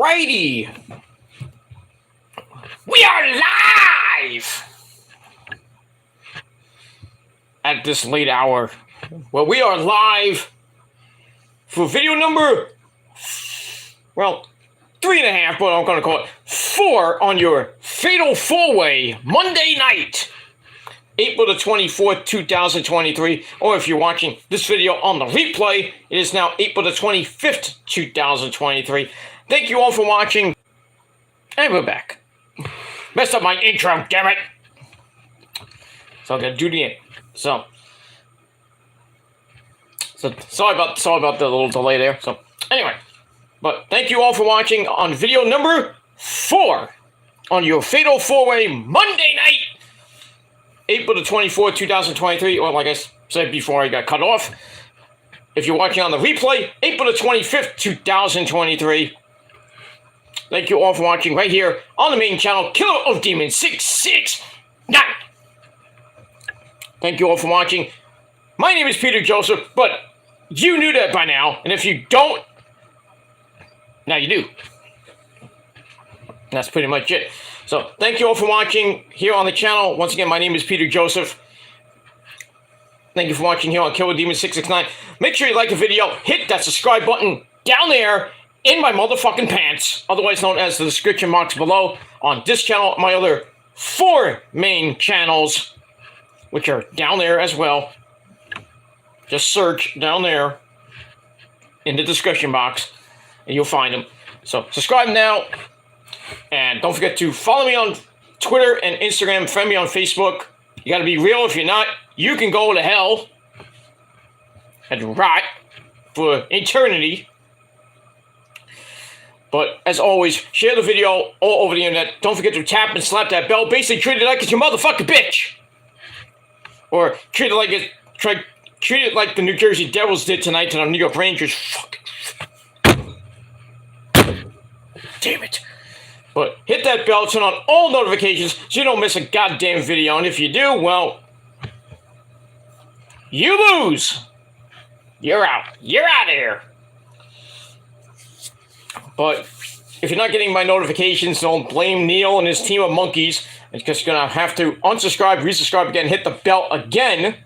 Alrighty. We are live at this late hour. Well, we are live for video number, 3.5, but I'm going to call it 4 on your Fatal 4-Way Monday night, April the 24th, 2023. Or if you're watching this video on the replay, it is now April the 25th, 2023. Thank you all for watching, and we're back. Messed up my intro, damn it. So I'm gonna do the end. So sorry about the little delay there. So anyway, but thank you all for watching on video number 4 on your Fatal 4-Way Monday night, April the 24th, 2023. Or like I said before I got cut off, if you're watching on the replay, April the 25th, 2023. Thank you all for watching right here on the main channel, Killer of Demons 669. Thank you all for watching. My name is Peter Joseph, but you knew that by now, and if you don't, now you do. That's pretty much it. So thank you all for watching here on the channel. Once again, my name is Peter Joseph. Thank you for watching here on Killer of Demons 669. Make sure you like the video, hit that subscribe button down there in my motherfucking pants, otherwise known as the description box below, on this channel, my other 4 main channels, which are down there as well. Just search down there in the description box, and you'll find them. So subscribe now, and don't forget to follow me on Twitter and Instagram, friend me on Facebook. You gotta be real. If you're not, you can go to hell and rot for eternity. But, as always, share the video all over the internet. Don't forget to tap and slap that bell. Basically, treat it like it's your motherfucking bitch. Or treat it like the New Jersey Devils did tonight to the New York Rangers. Fucking. Damn it. But hit that bell, turn on all notifications so you don't miss a goddamn video. And if you do, well, you lose. You're out. You're out of here. But if you're not getting my notifications, don't blame Neil and his team of monkeys. It's just going to have to unsubscribe, resubscribe again, hit the bell again.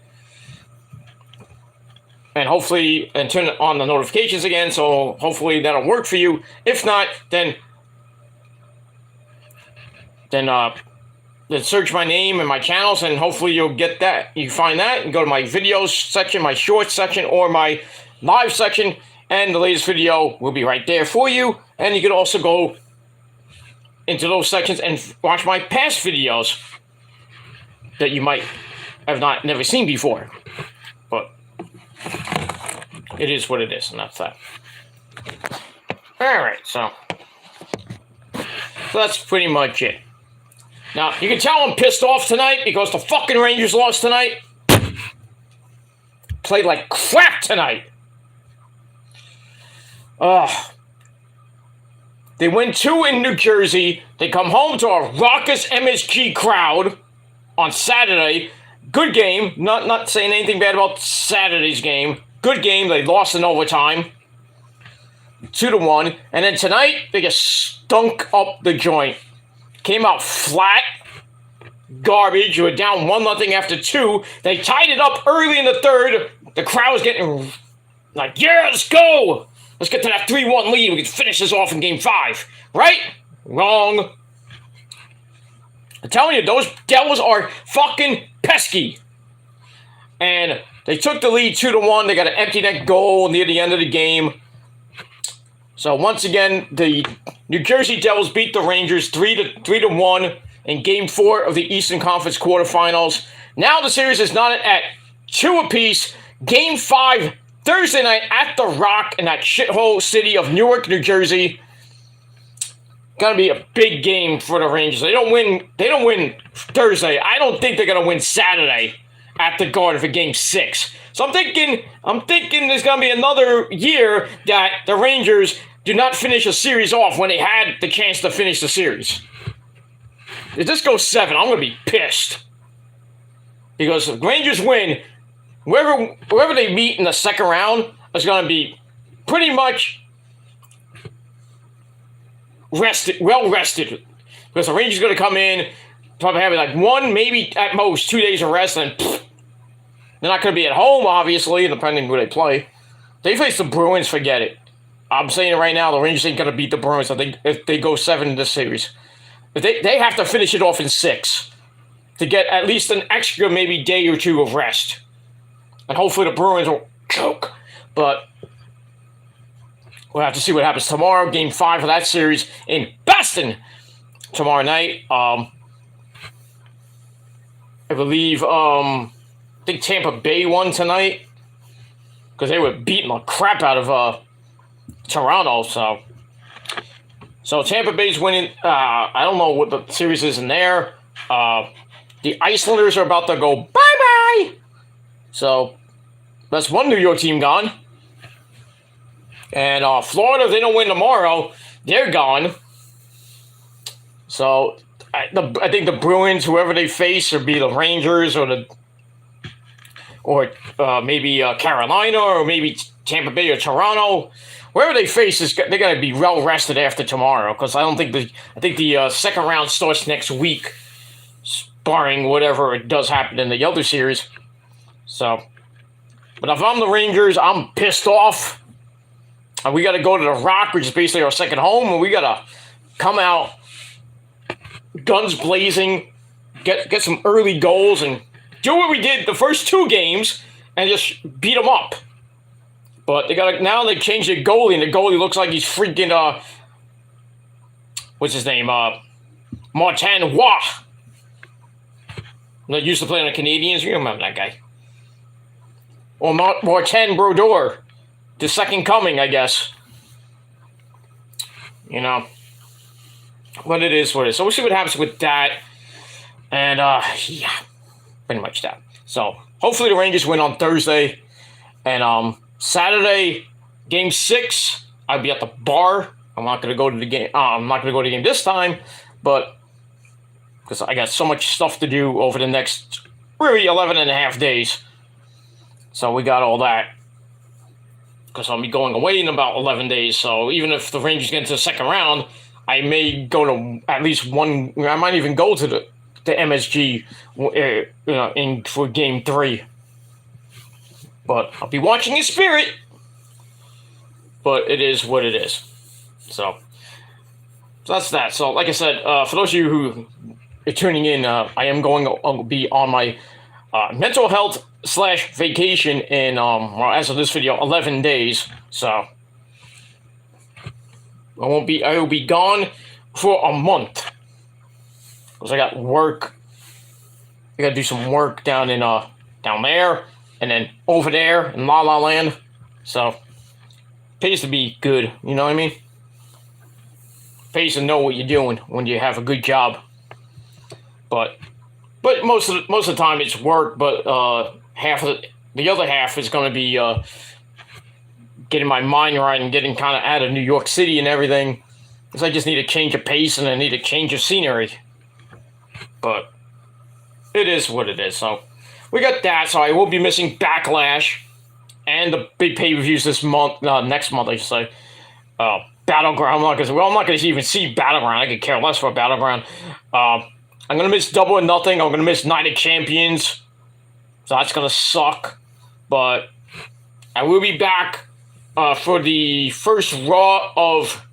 And hopefully, and turn on the notifications again. So hopefully that'll work for you. If not, then search my name and my channels, and hopefully you'll get that. You find that and go to my videos section, my shorts section, or my live section. And the latest video will be right there for you. And you can also go into those sections and watch my past videos that you might have never seen before. But it is what it is, and that's that. Alright, so that's pretty much it. Now, you can tell I'm pissed off tonight because the fucking Rangers lost tonight. Played like crap tonight. They win 2 in New Jersey. They come home to a raucous MSG crowd on Saturday. Good game. Not saying anything bad about Saturday's game. Good game. They lost in overtime. 2-1. And then tonight, they just stunk up the joint. Came out flat. Garbage. You were down 1-0 after 2. They tied it up early in the third. The crowd was getting like, yeah, let's go. Let's get to that 3-1 lead. We can finish this off in Game 5. Right? Wrong. I'm telling you, those Devils are fucking pesky. And they took the lead 2-1. They got an empty net goal near the end of the game. So once again, the New Jersey Devils beat the Rangers 3-1 in Game 4 of the Eastern Conference quarterfinals. Now the series is not at 2 apiece. Game 5 Thursday night at The Rock in that shithole city of Newark, New Jersey. Gonna be a big game for the Rangers. They don't win Thursday. I don't think they're gonna win Saturday at the Garden for Game 6. So I'm thinking there's gonna be another year that the Rangers do not finish a series off when they had the chance to finish the series. If this goes 7, I'm gonna be pissed. Because if Rangers win, whoever they meet in the second round is going to be pretty much well rested, because the Rangers are going to come in, probably having like 1, maybe at most 2 days of rest, and they're not going to be at home, obviously, depending on who they play. They face the Bruins, forget it. I'm saying it right now, the Rangers ain't going to beat the Bruins if they go 7 in this series. But they have to finish it off in 6 to get at least an extra maybe day or 2 of rest. And hopefully the Bruins will choke. But we'll have to see what happens tomorrow. Game 5 of that series in Boston tomorrow night. I believe, I think Tampa Bay won tonight because they were beating the crap out of Toronto. So Tampa Bay's winning. I don't know what the series is in there. The Islanders are about to go bye-bye. So that's one New York team gone. And Florida, if they don't win tomorrow, they're gone. So I think the Bruins, whoever they face, or be the Rangers or maybe Carolina or maybe Tampa Bay or Toronto, whoever they face they're gonna be well rested after tomorrow, because I think the second round starts next week, barring whatever it does happen in the other series. So, but if I'm the Rangers, I'm pissed off. And we got to go to the Rock, which is basically our second home, and we got to come out guns blazing, get some early goals, and do what we did the first 2 games and just beat them up. But now they changed the goalie, and the goalie looks like he's freaking what's his name? Martin Waugh. That used to play on the Canadians. You remember that guy? Or Martin Brodeur. The second coming, I guess. You know. But it is what it is. So we'll see what happens with that. And, yeah. Pretty much that. So, hopefully the Rangers win on Thursday. And, Saturday, Game 6, I'll be at the bar. I'm not going to go to the game. I'm not going to go to the game this time. But, because I got so much stuff to do over the next, really, 11 and a half days. So, we got all that. Because I'll be going away in about 11 days. So even if the Rangers get into the second round, I may go to at least one. I might even go to the MSG, for Game 3. But I'll be watching in spirit. But it is what it is. So that's that. So like I said, for those of you who are tuning in, I am going to be on my mental health / vacation in, as of this video, 11 days. So I will be gone for a month. Because I got work. I got to do some work down there, and then over there in La La Land. So pays to be good, you know what I mean? Pays to know what you're doing when you have a good job. But most of the time it's work, but the other half is going to be getting my mind right and getting kind of out of New York City and everything. Because I just need a change of pace and I need a change of scenery. But it is what it is. So we got that. So I will be missing Backlash and the big pay-per-views this month, next month I should say. Battleground. I'm not going to even see Battleground. I could care less for Battleground. I'm going to miss Double or Nothing. I'm going to miss Night of Champions. So that's going to suck. But I will be back for the first Raw of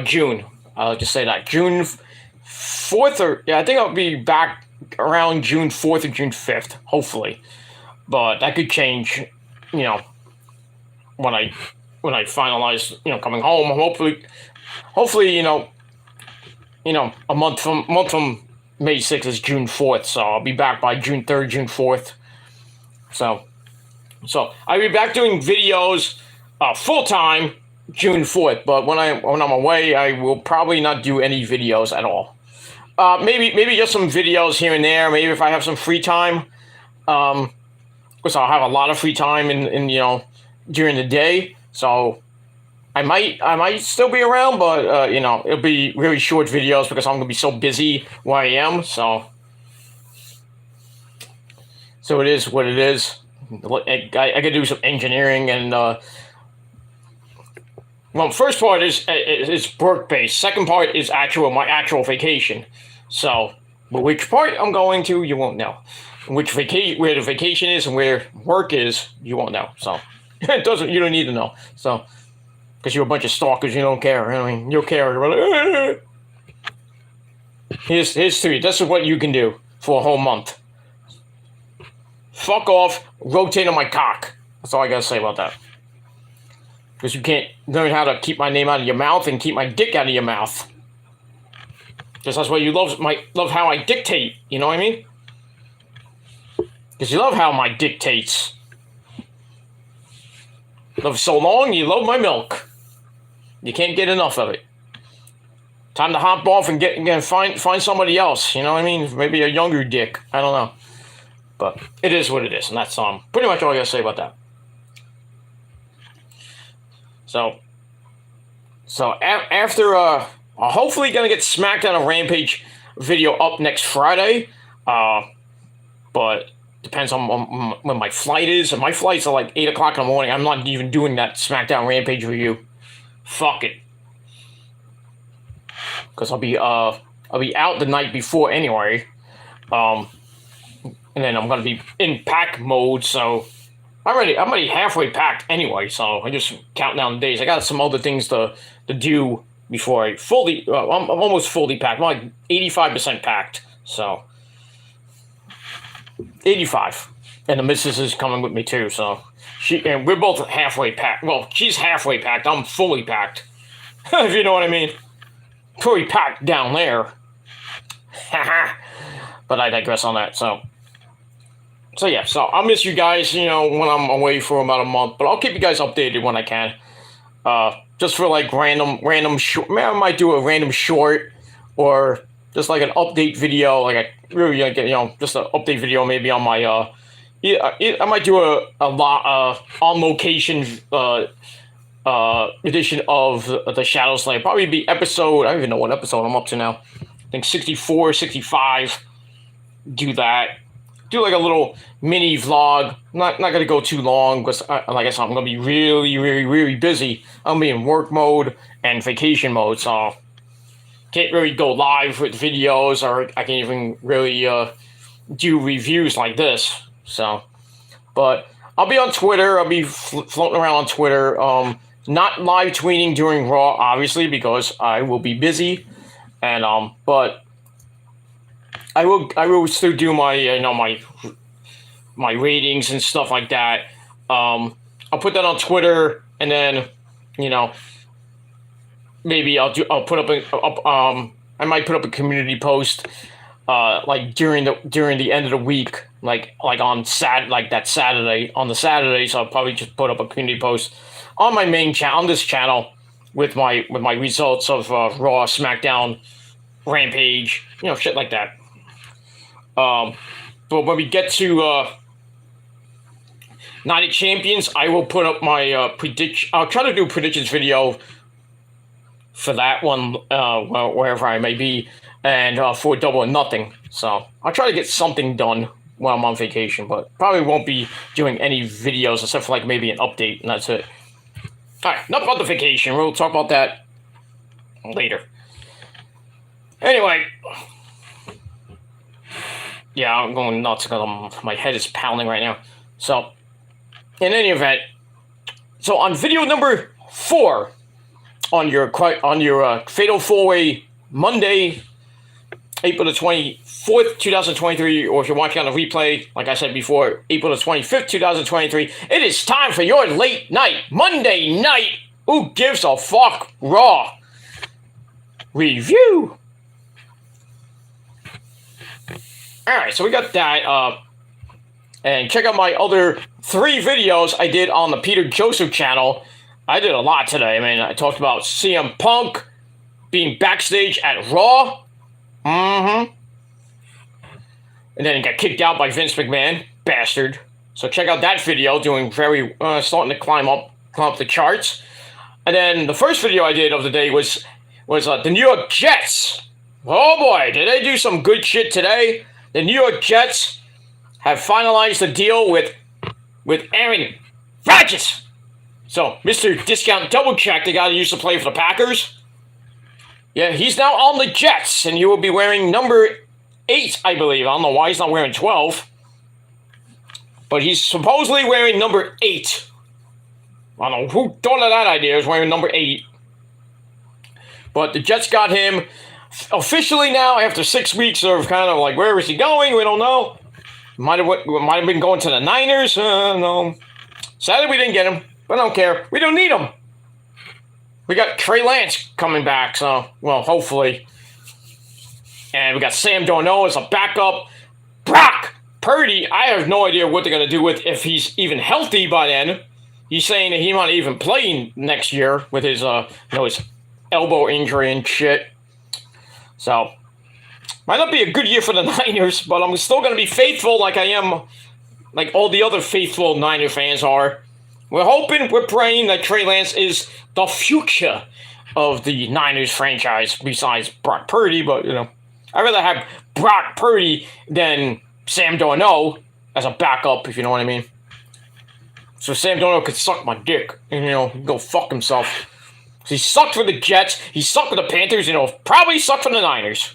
June. I'll just say that. June 4th I think I'll be back around June 4th or June 5th, hopefully. But that could change, when I finalize, coming home. Hopefully, a month from May 6th is June 4th, so I'll be back by June 3rd, June 4th. So I'll be back doing videos full time June 4th, but when I'm away, I will probably not do any videos at all. Maybe just some videos here and there. Maybe if I have some free time, because I'll have a lot of free time in during the day. So I might still be around, but it'll be really short videos because I'm gonna be so busy where I am. So it is what it is. I could do some engineering and Well, first part is work based. Second part is my actual vacation. So, but which part I'm going to, you won't know. Where the vacation is and where work is, you won't know. So, it doesn't. You don't need to know. So, because you're a bunch of stalkers, you don't care. I mean, you'll care. You're like, Here's to you. This is what you can do for a whole month. Fuck off. Rotate on my cock. That's all I gotta say about that. Because you can't learn how to keep my name out of your mouth and keep my dick out of your mouth. Because that's why you love how I dictate. You know what I mean? Because you love how my dictates. Love so long, you love my milk. You can't get enough of it. Time to hop off and find somebody else. You know what I mean? Maybe a younger dick. I don't know. But it is what it is, and that's pretty much all I gotta say about that. So after hopefully gonna get SmackDown and Rampage video up next Friday. But depends on when my flight is. And my flights are like 8 o'clock in the morning. I'm not even doing that SmackDown Rampage review. Fuck it. Because I'll be out the night before anyway. And then I'm gonna be in pack mode, so I'm already halfway packed anyway. So I just count down the days. I got some other things to do before I fully. I'm almost fully packed. I'm like 85% packed. So 85, and the missus is coming with me too. So we're both halfway packed. Well, she's halfway packed. I'm fully packed. If you know what I mean. Fully packed down there. But I digress on that. So yeah, so I'll miss you guys, when I'm away for about a month, but I'll keep you guys updated when I can. Just for like random short, I might do a random short, or just like an update video, just an update video maybe on my, I might do a on location, edition of the Shadow Slayer. Probably be episode, I don't even know what episode I'm up to now. I think 64, 65. Do that. Do like a little mini vlog. Not gonna go too long because, like I said, I'm gonna be really, really, really busy. I'm gonna be in work mode and vacation mode, so can't really go live with videos, or I can't even really do reviews like this. So, but I'll be on Twitter. I'll be floating around on Twitter. Not live tweeting during Raw, obviously, because I will be busy, and but I will still do my my ratings and stuff like that. I'll put that on Twitter, and then maybe I'll put up I might put up a community post like during the end of the week, like on that Saturday. On the Saturdays, I'll probably just put up a community post on my main channel, on this channel, with my results of Raw, SmackDown, Rampage, shit like that. But when we get to Night of Champions, I will put up my prediction. I'll try to do a predictions video for that one, wherever I may be, and for Double or Nothing. So I'll try to get something done while I'm on vacation, but probably won't be doing any videos except for like maybe an update, and that's it. All right, enough about the vacation. We'll talk about that later. Anyway. Yeah, I'm going nuts because my head is pounding right now. So, in any event, so on video number 4 on your Fatal 4-Way Monday, April the 24th, 2023, or if you're watching on the replay, like I said before, April the 25th, 2023, it is time for your late night, Monday night, who gives a fuck Raw review. Alright, so we got that, and check out my other 3 videos I did on the Peter Joseph channel. I did a lot today. I mean, I talked about CM Punk being backstage at Raw. And then he got kicked out by Vince McMahon. Bastard. So check out that video, doing very, starting to climb up the charts. And then the first video I did of the day was the New York Jets. Oh boy, did they do some good shit today. The New York Jets have finalized the deal with Aaron Rodgers. So, Mr. Discount Double Check, the guy who used to play for the Packers, yeah, he's now on the Jets, and he will be wearing number 8, I believe. I don't know why he's not wearing 12. But he's supposedly wearing number 8. I don't know who thought of that idea, is wearing number 8. But the Jets got him officially now after 6 weeks of kind of like, where is he going? We don't know. Might have been going to the Niners. No. Sadly, we didn't get him. But I don't care. We don't need him. We got Trey Lance coming back, so, well, hopefully. And we got Sam Darnold as a backup. Brock Purdy, I have no idea what they're going to do with if he's even healthy by then. He's saying that he might even play next year with his, his elbow injury and shit. So, might not be a good year for the Niners, but I'm still going to be faithful like I am, like all the other faithful Niner fans are. We're hoping, we're praying that Trey Lance is the future of the Niners franchise besides Brock Purdy, but, I'd rather have Brock Purdy than Sam Darnold as a backup, if you know what I mean. So Sam Darnold could suck my dick and, go fuck himself. He sucked for the Jets, he sucked for the Panthers, probably sucked for the Niners.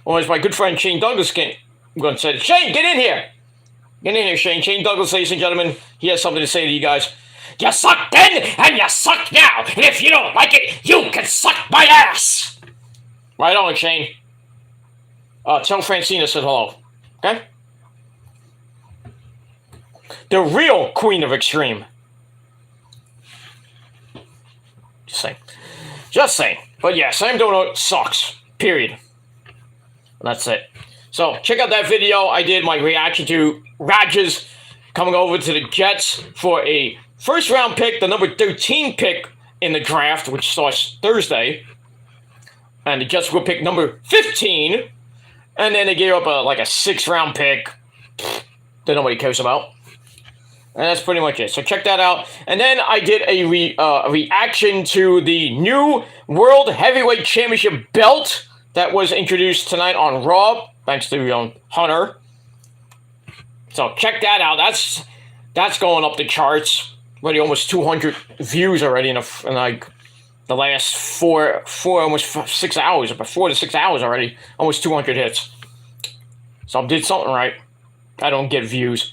Or as my good friend Shane Douglas I'm going to say, Shane, get in here! Get in here, Shane. Shane Douglas, ladies and gentlemen, he has something to say to you guys. You sucked then, and you suck now. And if you don't like it, you can suck my ass. Right on, Shane. Tell Francina said hello. Okay? The real Queen of Extreme. Just saying. But yeah, Sam Darnold sucks. Period. And that's it. So, check out that video. I did my reaction to Rodgers coming over to the Jets for a first-round pick, the number 13 pick in the draft, which starts Thursday. And the Jets will pick number 15. And then they gave up a 6th-round pick that nobody cares about. And that's pretty much it. So check that out. And then I did a reaction to the new World Heavyweight Championship belt that was introduced tonight on Raw. Thanks to Hunter. So check that out. That's going up the charts. Already almost 200 views already in the last 4 almost 6 hours. About 4 to 6 hours already. Almost 200 hits. So I did something right. I don't get views.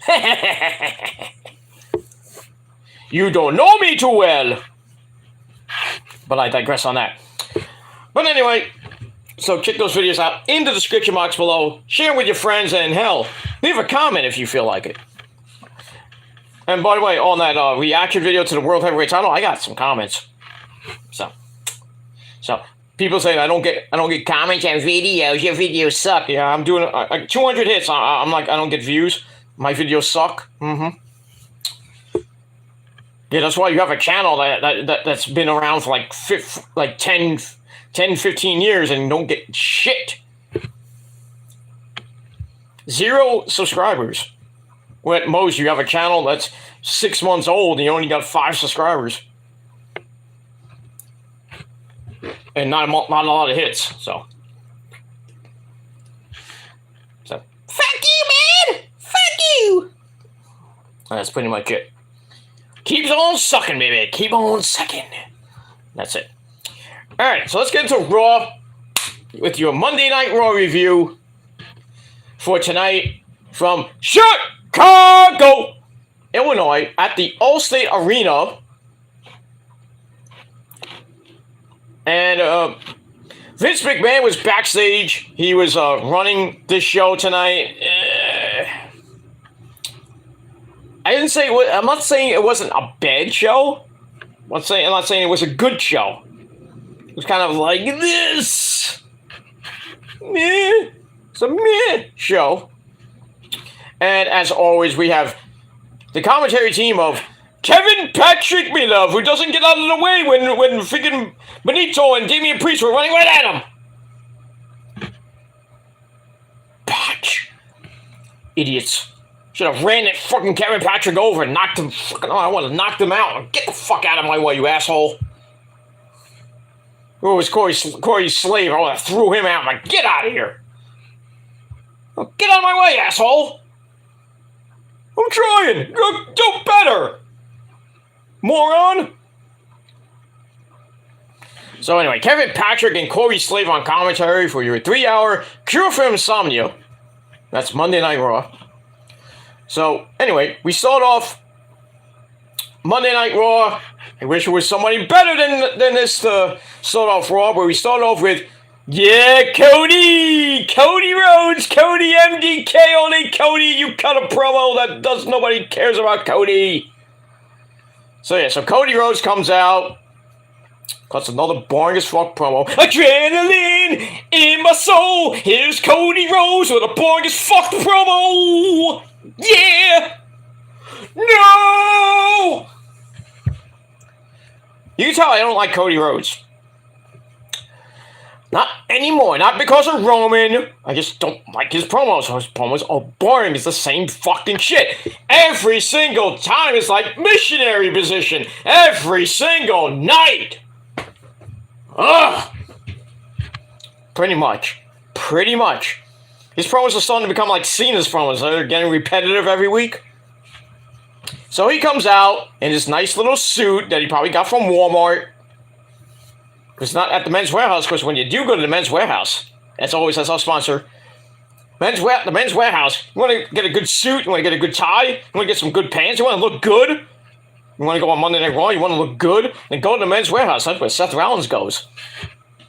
You don't know me too well. But I digress on that. But anyway, so check those videos out in the description box below. Share them with your friends, and hell, leave a comment if you feel like it. And by the way, on that reaction video to the World Heavyweight title, I got some comments. So people say I don't get comments on videos. Your videos suck. Yeah, I'm doing 200 hits. I'm like, I don't get views. My videos suck. Mm-hmm. Yeah, that's why you have a channel that's been around for like 10, 15 years and don't get shit. 0 subscribers. Well, at most, you have a channel that's 6 months old and you only got 5 subscribers. And not a lot of hits, so. Fuck you, man! Fuck you! That's pretty much it. Keep on sucking, baby. Keep on sucking. That's it. Alright, so let's get into Raw with your Monday Night Raw review for tonight from Chicago, Illinois at the Allstate Arena. And Vince McMahon was backstage. He was running this show tonight. I'm not saying it wasn't a bad show. I'm not saying it was a good show. It was kind of like this. Meh. It's a meh show. And as always, we have the commentary team of Kevin Patrick Milov, who doesn't get out of the way when freaking Benito and Damian Priest were running right at him. Patch. Idiots. Should have ran that fucking Kevin Patrick over and knocked him fucking... Oh, I want to knock them out. Get the fuck out of my way, you asshole. Oh, it was Corey Slave. I would have threw him out. I'm like, get out of here. Oh, get out of my way, asshole. I'm trying. Do better. moron. So anyway, Kevin Patrick and Corey Slave on commentary for your 3-hour cure for insomnia. That's Monday Night Raw. So anyway, we start off Monday Night Raw. I wish it was somebody better than this to start off Raw, but we start off with, yeah, Cody Rhodes, Cody MDK, only Cody, you cut a promo that nobody cares about Cody. So yeah, so Cody Rhodes comes out, cuts another boring as fuck promo. Adrenaline in my soul, here's Cody Rhodes with a boring as fuck promo. Yeah! No! You can tell I don't like Cody Rhodes. Not anymore. Not because of Roman. I just don't like his promos. His promos are boring. It's the same fucking shit. Every single time it's like missionary position. Every single night. Ugh. Pretty much. His promos are starting to become like Cena's promos. They're getting repetitive every week. So he comes out in this nice little suit that he probably got from Walmart. It's not at the Men's Warehouse, because when you do go to the Men's Warehouse, that's our sponsor. The Men's Warehouse. You want to get a good suit, you want to get a good tie, you want to get some good pants, you want to look good. You want to go on Monday Night Raw, you want to look good, then go to the Men's Warehouse. That's where Seth Rollins goes.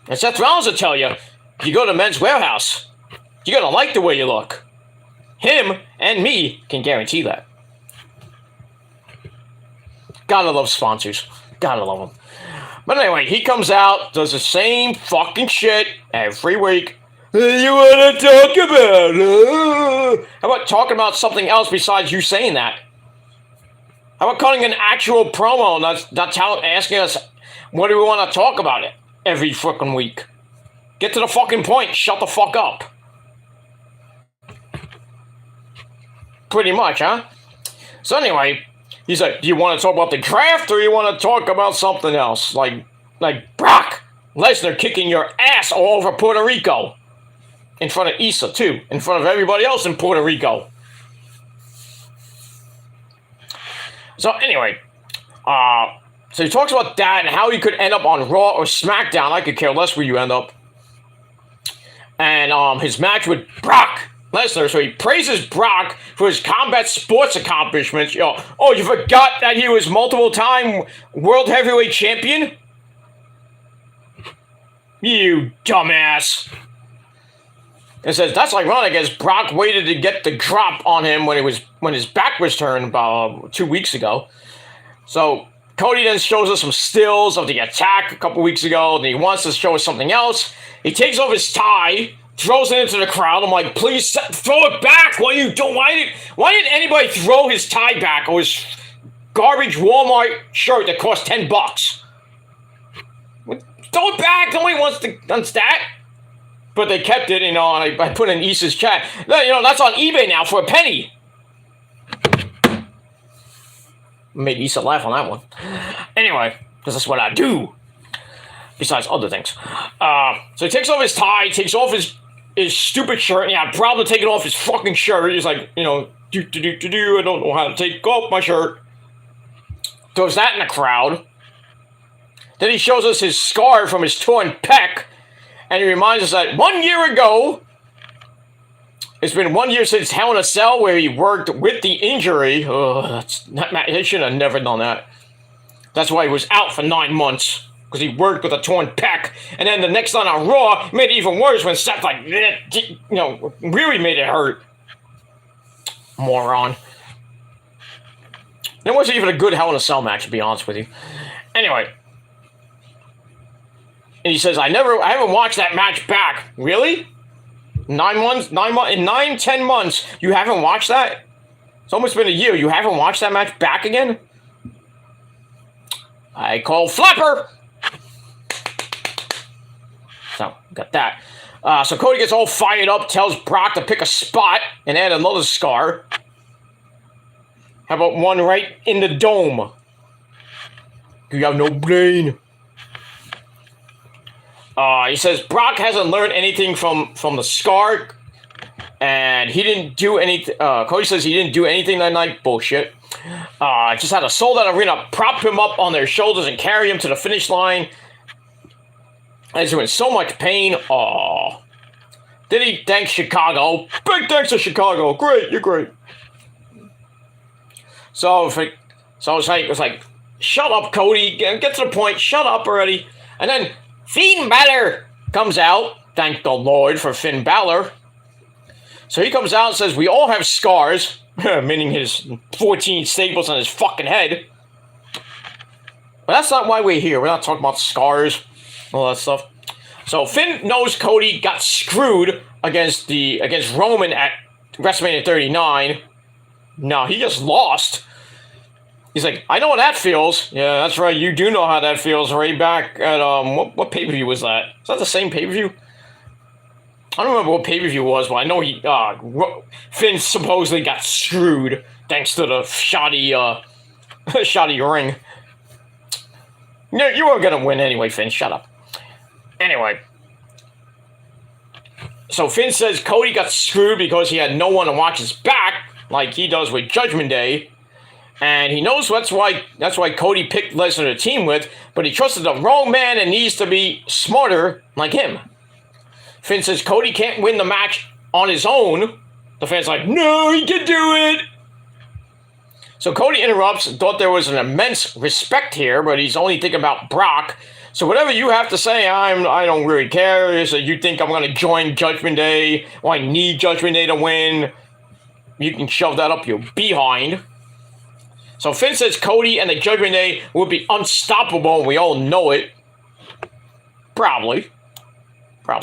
And Seth Rollins will tell you, if you go to the Men's Warehouse, you're going to like the way you look. Him and me can guarantee that. Gotta love sponsors. Gotta love them. But anyway, he comes out, does the same fucking shit every week. You wanna talk about? How about talking about something else besides you saying that? How about cutting an actual promo and not asking us what do we want to talk about it every fucking week? Get to the fucking point. Shut the fuck up. Pretty much, huh? So anyway, he's like, do you want to talk about the draft or you want to talk about something else? Like Brock Lesnar kicking your ass all over Puerto Rico. In front of Issa, too. In front of everybody else in Puerto Rico. So anyway, so he talks about that and how he could end up on Raw or SmackDown. I could care less where you end up. And his match with Brock Lesnar. So he praises Brock for his combat sports accomplishments. Oh, you forgot that he was multiple-time World Heavyweight Champion? You dumbass. It says, that's ironic as Brock waited to get the drop on him when his back was turned about 2 weeks ago. So Cody then shows us some stills of the attack a couple weeks ago, and he wants to show us something else. He takes off his tie, throws it into the crowd. I'm like, please throw it back. Why did anybody throw his tie back or his garbage Walmart shirt that cost $10? Throw it back. Nobody wants that. But they kept it, and I put in Issa's chat. That's on eBay now for a penny. Made Issa laugh on that one. Anyway, because that's what I do. Besides other things. So he takes off his tie, takes off his stupid shirt. Yeah, probably taking off his fucking shirt. He's like, I don't know how to take off my shirt. Throws that in the crowd. Then he shows us his scar from his torn pec. And he reminds us that 1 year ago, it's been 1 year since Hell in a Cell where he worked with the injury. He should have never done that. That's why he was out for 9 months. Because he worked with a torn pec. And then the next night on Raw made it even worse when Seth, really made it hurt. Moron. It wasn't even a good Hell in a Cell match, to be honest with you. Anyway. And he says, I haven't watched that match back. Really? 9 months? In 10 months, you haven't watched that? It's almost been a year. You haven't watched that match back again? I call Flapper! So, got that. So Cody gets all fired up, tells Brock to pick a spot and add another scar. How about one right in the dome? You have no brain. He says Brock hasn't learned anything from the scar, and he didn't do anything. Cody says he didn't do anything that night. Bullshit. Just had a sold-out arena prop him up on their shoulders and carry him to the finish line. He's in so much pain. Aw. Did he thank Chicago? Big thanks to Chicago. Great, you're great. So it's like, shut up, Cody. Get to the point. Shut up already. And then Finn Balor comes out. Thank the Lord for Finn Balor. So he comes out and says, we all have scars, meaning his 14 staples on his fucking head. But that's not why we're here. We're not talking about scars, all that stuff. So Finn knows Cody got screwed against Roman at WrestleMania 39. No, he just lost. He's like, I know how that feels. Yeah, that's right. You do know how that feels. Right back at what pay-per-view was that? Is that the same pay-per-view? I don't remember what pay-per-view it was, but I know Finn supposedly got screwed thanks to the shoddy ring. No, you weren't gonna win anyway, Finn. Shut up. Anyway, so Finn says Cody got screwed because he had no one to watch his back, like he does with Judgment Day, and he knows that's why Cody picked Lesnar to team with, but he trusted the wrong man and needs to be smarter like him. Finn says Cody can't win the match on his own. The fan's like, no, he can do it. So Cody interrupts and thought there was an immense respect here, but he's only thinking about Brock. So whatever you have to say, I don't really care. So you think I'm going to join Judgment Day, or I need Judgment Day to win, you can shove that up your behind. So Finn says Cody and the Judgment Day will be unstoppable, and we all know it. Probably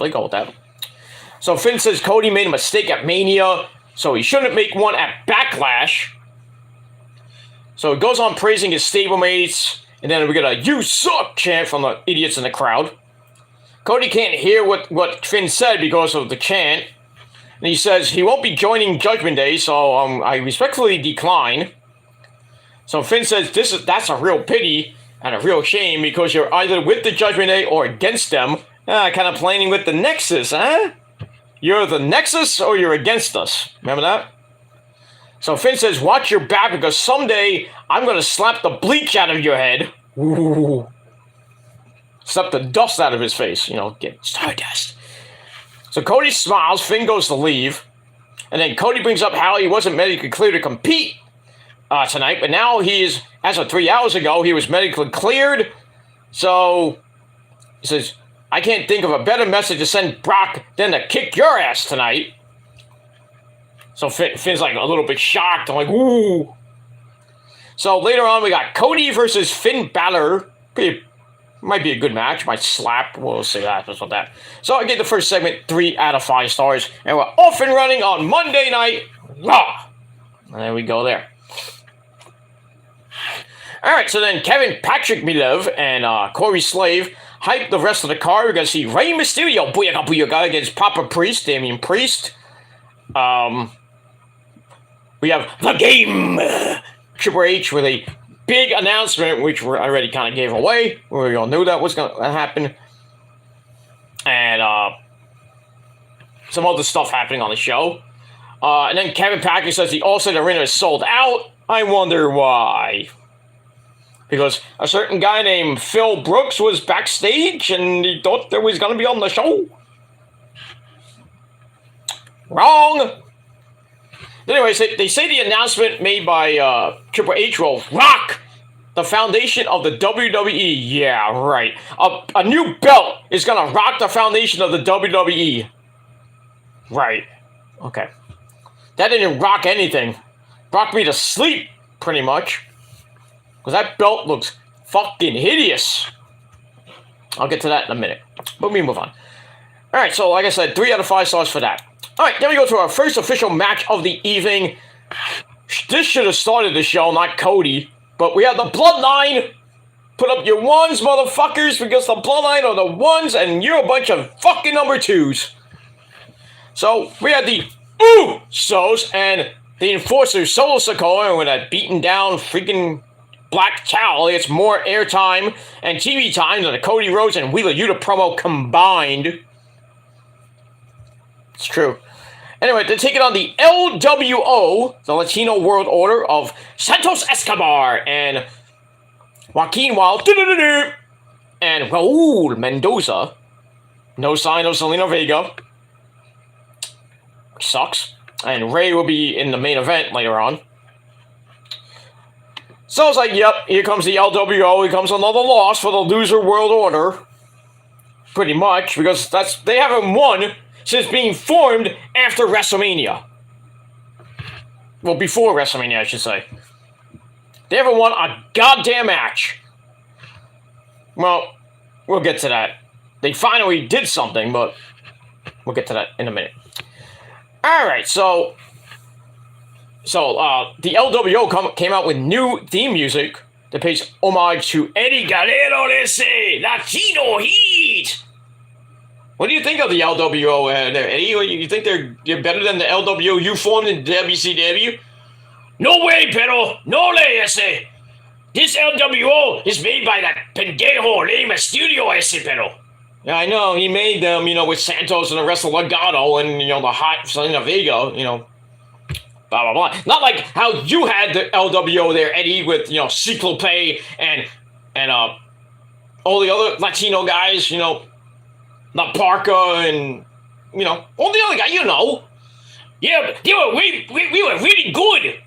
go with that. So Finn says Cody made a mistake at Mania, so he shouldn't make one at Backlash. So it goes on praising his stablemates, and then we get a "You suck" chant from the idiots in the crowd. Cody can't hear what Finn said because of the chant, and he says he won't be joining Judgment Day, so I respectfully decline. So Finn says that's a real pity and a real shame because you're either with the Judgment Day or against them. Kind of playing with the Nexus, huh? You're the Nexus or you're against us. Remember that? So Finn says, watch your back because someday I'm going to slap the bleach out of your head. Ooh. Slap the dust out of his face. Get stardust. So Cody smiles. Finn goes to leave. And then Cody brings up how he wasn't medically cleared to compete tonight. But now as of 3 hours ago, he was medically cleared. So he says, I can't think of a better message to send Brock than to kick your ass tonight. So Finn's like a little bit shocked. I'm like, ooh. So later on, we got Cody versus Finn Balor. Might be a good match. Might slap. We'll see that. That's what that. So I gave the first segment 3 out of 5 stars. And we're off and running on Monday Night Raw. And there we go there. All right, so then Kevin Patrick Milev and Corey Slave hyped the rest of the card. We're going to see Rey Mysterio, booyaka booyaka, against Papa Priest, Damian Priest. We have The Game, Triple H, with a big announcement, which I already kind of gave away. We all knew that was going to happen. And some other stuff happening on the show. And then Kevin Patrick says the All-Star Arena is sold out. I wonder why. Because a certain guy named Phil Brooks was backstage and he thought that was going to be on the show. Wrong. Anyways, they say the announcement made by Triple H will rock the foundation of the WWE. Yeah, right. A new belt is going to rock the foundation of the WWE. Right. Okay. That didn't rock anything. Rocked me to sleep, pretty much. Because that belt looks fucking hideous. I'll get to that in a minute. But we move on. Alright, so like I said, 3 out of 5 stars for that. Alright, then we go to our first official match of the evening. This should have started the show, not Cody. But we have the Bloodline. Put up your ones, motherfuckers, because the Bloodline are the ones, and you're a bunch of fucking number 2s. So, we had the Usos and the Enforcer Solo Sikoa with that beaten down freaking Black Towel. It's more airtime and TV time than the Cody Rhodes and Wheeler Yuta promo combined. It's true. Anyway, they're taking on the LWO, the Latino World Order of Santos Escobar and Joaquin Wild and Raul Mendoza. No sign of Selena Vega. Sucks. And Ray will be in the main event later on. So I was like, yep, here comes the LWO. Here comes another loss for the loser World Order. Pretty much, because they haven't won since being formed after WrestleMania. Well, before WrestleMania, I should say. They haven't won a goddamn match. Well, we'll get to that. They finally did something, but we'll get to that in a minute. Alright, so the LWO came out with new theme music that pays homage to Eddie Guerrero ese, Latino Heat. What do you think of the LWO there, Eddie? You think they're better than the LWO you formed in WCW? No way, pero no le ese. This LWO is made by that pendejo Rey Mysterio ese, pero. Yeah, I know, he made them, with Santos and the rest of Legado and, the hot Selena Vega, blah, blah, blah. Not like how you had the LWO there, Eddie, with, Ciclope and all the other Latino guys, La Parca and, all the other guys, Yeah, we were really good.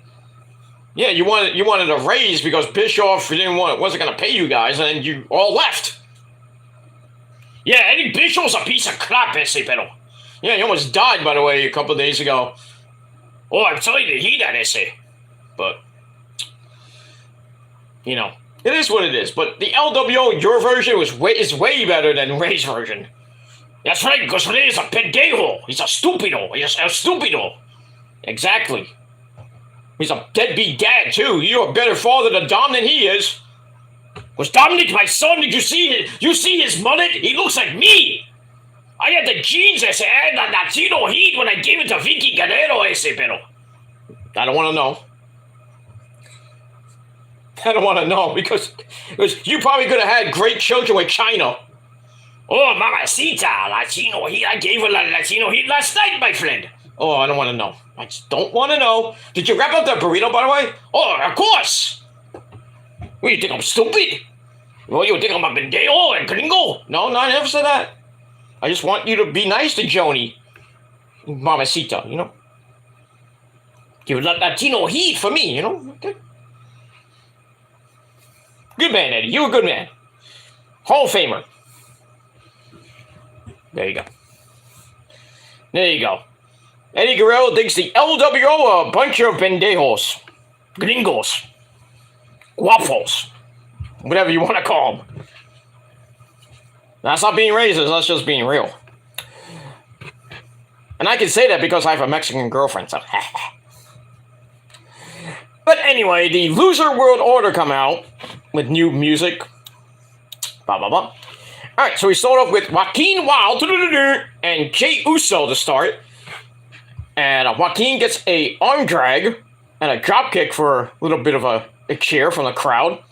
Yeah, you wanted a raise because Bischoff wasn't going to pay you guys, and you all left. Yeah, Eddie Bischoff's a piece of crap, ese pero. Yeah, he almost died, by the way, a couple of days ago. Oh, I'm sorry to hear that, ese. But, it is what it is. But the LWO, your version, is way better than Ray's version. That's right, because Ray is a pendejo. He's a stupido. He's a stupido. Exactly. He's a deadbeat dad, too. You're a better father to Dom than he is. Was Dominic my son? Did you see his mullet? He looks like me. I had the genes ese and the Latino heat when I gave it to Vicky Guerrero ese, pero. I don't want to know. I don't want to know because you probably could have had great children with China. Oh, mamacita, Latino heat. I gave her Latino heat last night, my friend. Oh, I don't want to know. I just don't want to know. Did you wrap up that burrito, by the way? Oh, of course. What, you think I'm stupid? Well, you think I'm a pendejo and gringo? No, I never said that. I just want you to be nice to Joni. Mamacita, Give that Latino heat for me, Okay. Good man, Eddie. You're a good man. Hall of Famer. There you go. There you go. Eddie Guerrero thinks the LWO a bunch of pendejos. Gringos. Guapos. Whatever you want to call them. That's not being racist, that's just being real. And I can say that because I have a Mexican girlfriend, so. But anyway, the Loser World Order come out with new music. Blah, blah, blah. Alright, so we start off with Joaquin Wild and Jey Uso to start. And Joaquin gets a arm drag and a drop kick for a little bit of a cheer from the crowd.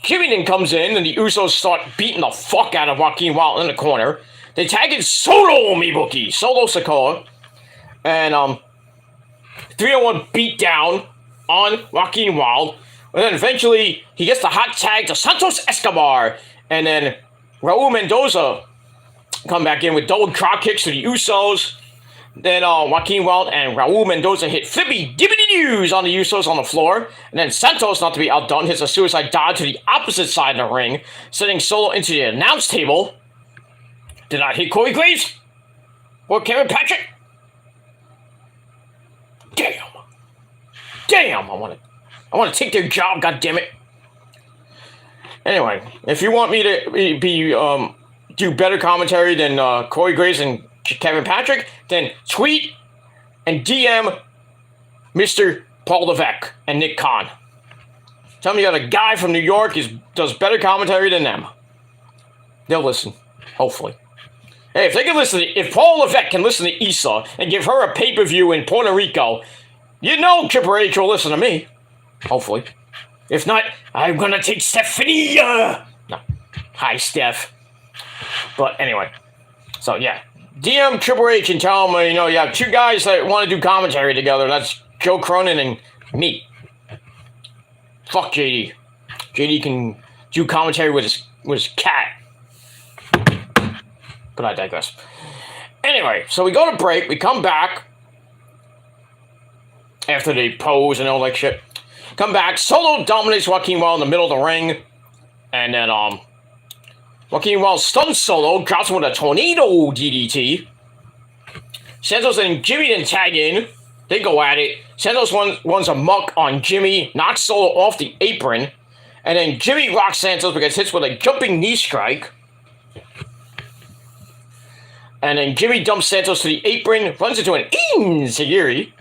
Jimmy then comes in and the Usos start beating the fuck out of Joaquin Wild in the corner. They tag in Solo Mibuki, Solo Sikoa. And 3-on-1 beat down on Joaquin Wild. And then eventually he gets the hot tag to Santos Escobar. And then Raul Mendoza come back in with double drop kicks to the Usos. Then Joaquin Wild and Raul Mendoza hit flippy dibbity doos on the Usos on the floor. And then Santos, not to be outdone, hits a suicide dive to the opposite side of the ring, sending Solo into the announce table. Did not hit Corey Graves or Kevin Patrick. Damn! I want to take their job. God damn it. Anyway, if you want me to do better commentary than Corey Graves and Kevin Patrick, then tweet and DM Mr. Paul Levesque and Nick Khan. Tell me that a guy from New York does better commentary than them. They'll listen, hopefully. Hey, if Paul Levesque can listen to Issa and give her a pay-per-view in Puerto Rico, Triple H will listen to me. Hopefully. If not, I'm gonna take Stephanie. No. Hi, Steph. But anyway. So, yeah. DM Triple H and tell him, you have two guys that want to do commentary together. That's Joe Cronin and me. Fuck JD. JD can do commentary with his cat. But I digress. Anyway, so we go to break. We come back after they pose and all that shit. Come back. Solo dominates Joaquin Wild in the middle of the ring. And then, Joaquin Wild stuns Solo, drops him with a tornado DDT. Santos and Jimmy then tag in. They go at it. Santos runs a muck on Jimmy, knocks Solo off the apron. And then Jimmy rocks Santos because hits with a jumping knee strike. And then Jimmy dumps Santos to the apron, runs into an enziguri.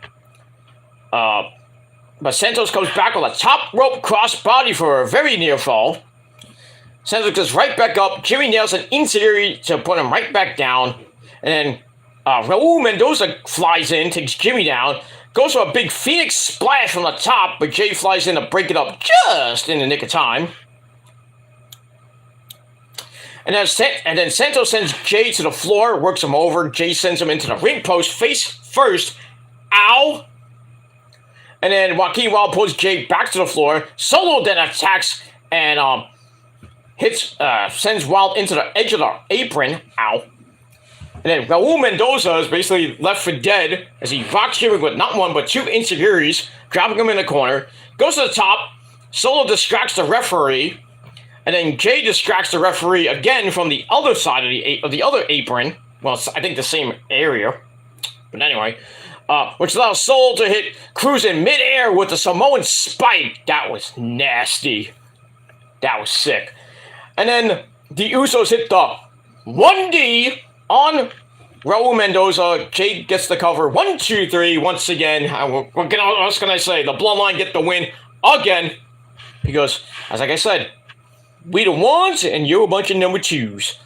But Santos comes back with a top rope crossbody for a very near fall. Santos goes right back up. Jimmy nails an enziguri to put him right back down. And then Raul Mendoza flies in, takes Jimmy down, goes for a big Phoenix splash from the top, but Jay flies in to break it up just in the nick of time. And then Santos sends Jay to the floor, works him over. Jay sends him into the ring post, face first. Ow! And then Joaquin Wild pulls Jay back to the floor. Solo then attacks and sends Wild into the edge of the apron. Ow. And then Raul Mendoza is basically left for dead as he rocks Jimmy with not one but two enziguris, dropping him in the corner. Goes to the top. Solo distracts the referee. And then Jay distracts the referee again from the other side of the other apron. Well, it's, I think the same area. But anyway, which allows Solo to hit Cruz in midair with the Samoan spike. That was nasty. That was sick. And then the Usos hit the 1D on Raul Mendoza. Jay gets the cover. 1, 2, 3. Once again, what can I say? The Bloodline get the win again. Because, as like I said, we the ones, and you're a bunch of number twos.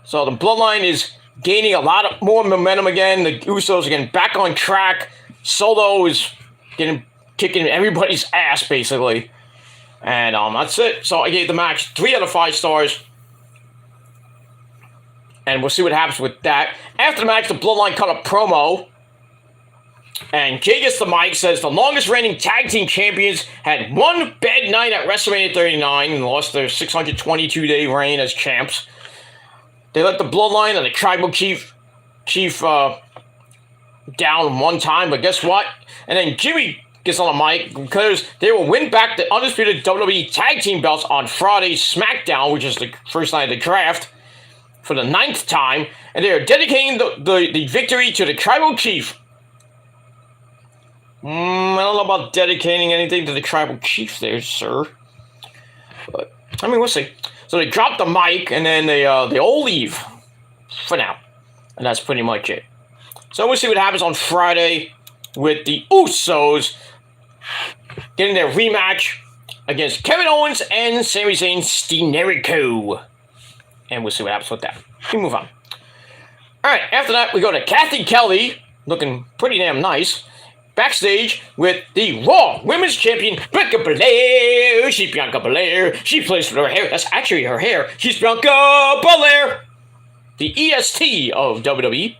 So the Bloodline is gaining a lot of more momentum again. The Usos are getting back on track. Solo is kicking everybody's ass, basically. And that's it. So I gave the match 3 out of 5 stars. And we'll see what happens with that. After the match, the Bloodline cut a promo. And Jay gets the mic, says the longest reigning tag team champions had one bad night at WrestleMania 39 and lost their 622-day reign as champs. They let the Bloodline and the Tribal Chief down one time, but guess what? And then Jimmy gets on the mic because they will win back the undisputed WWE tag team belts on Friday's SmackDown, which is the first night of the draft, for the 9th time, and they are dedicating the victory to the Tribal Chief. I don't know about dedicating anything to the Tribal Chief there, sir. But, I mean, we'll see. So they drop the mic, and then they all leave. For now. And that's pretty much it. So we'll see what happens on Friday with the Usos getting their rematch against Kevin Owens and Sami Zayn Steenerico. And we'll see what happens with that. We move on. Alright, after that, we go to Kathy Kelly, looking pretty damn nice, backstage with the Raw Women's Champion, Bianca Belair. She's Bianca Belair. She plays with her hair. That's actually her hair. She's Bianca Belair, the EST of WWE.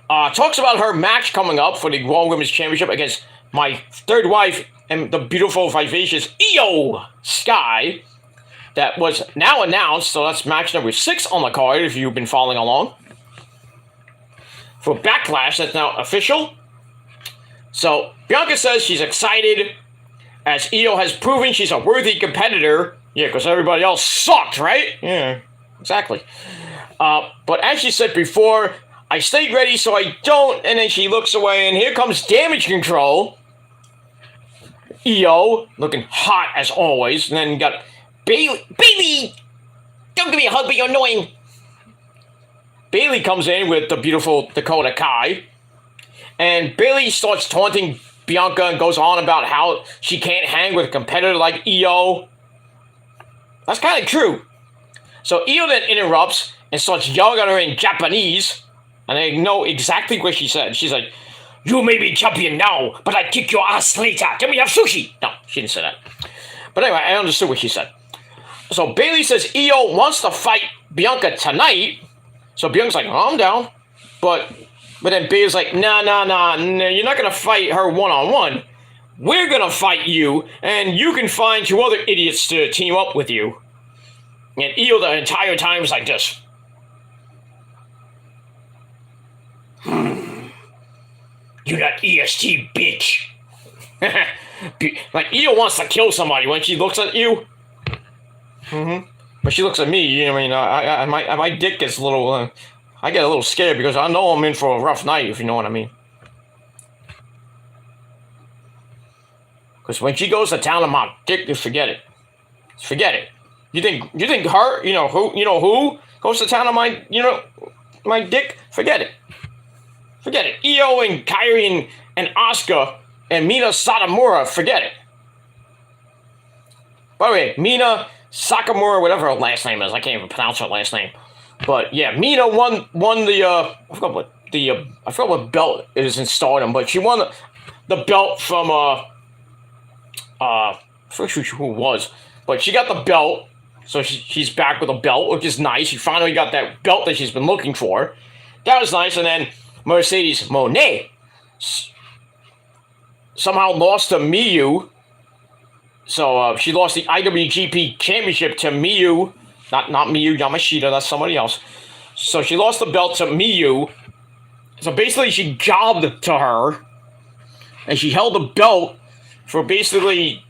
Talks about her match coming up for the Raw Women's Championship against my third wife and the beautiful, vivacious Io Sky. That was now announced, so that's match number 6 on the card if you've been following along. For Backlash, that's now official. So, Bianca says she's excited as Io has proven she's a worthy competitor. Yeah, because everybody else sucked, right? Yeah, exactly. But as she said before, I stayed ready so I don't, and then she looks away, and here comes Damage Control. Io, looking hot as always, and then you got Bailey, don't give me a hug, but you're annoying. Bailey comes in with the beautiful Dakota Kai. And Bailey starts taunting Bianca and goes on about how she can't hang with a competitor like Io. That's kind of true. So Io then interrupts and starts yelling at her in Japanese. And I know exactly what she said. She's like, "You may be champion now, but I kick your ass later. Can we have sushi?" No, she didn't say that. But anyway, I understood what she said. So Bailey says Io wants to fight Bianca tonight. So Byung's like, oh, I'm down. But then Bae's like, nah, you're not gonna fight her one-on-one. We're gonna fight you, and you can find 2 other idiots to team up with you. And Io the entire time is like this. You that EST bitch. Like Io wants to kill somebody when she looks at you. But she looks at me. You know, I mean, my dick gets a little. I get a little scared because I know I'm in for a rough night, if you know what I mean. Because when she goes to town on my dick, just forget it. Just forget it. You think her? You know who goes to town on my my dick? Forget it. Forget it. Io and Kairi and Asuka and Mina Satomura. Forget it. By the way, Mina Sakamura, whatever her last name is, I can't even pronounce her last name. But yeah, Mina won the I forgot what belt it is in Stardom, but she won the belt from I forget who it was, but she got the belt, so she's back with a belt, which is nice. She finally got that belt that she's been looking for. That was nice, and then Mercedes Moné somehow lost to Miyu. So she lost the IWGP Championship to Miyu. Not Miyu Yamashita, that's somebody else. So she lost the belt to Miyu. So basically she jobbed to her. And she held the belt for basically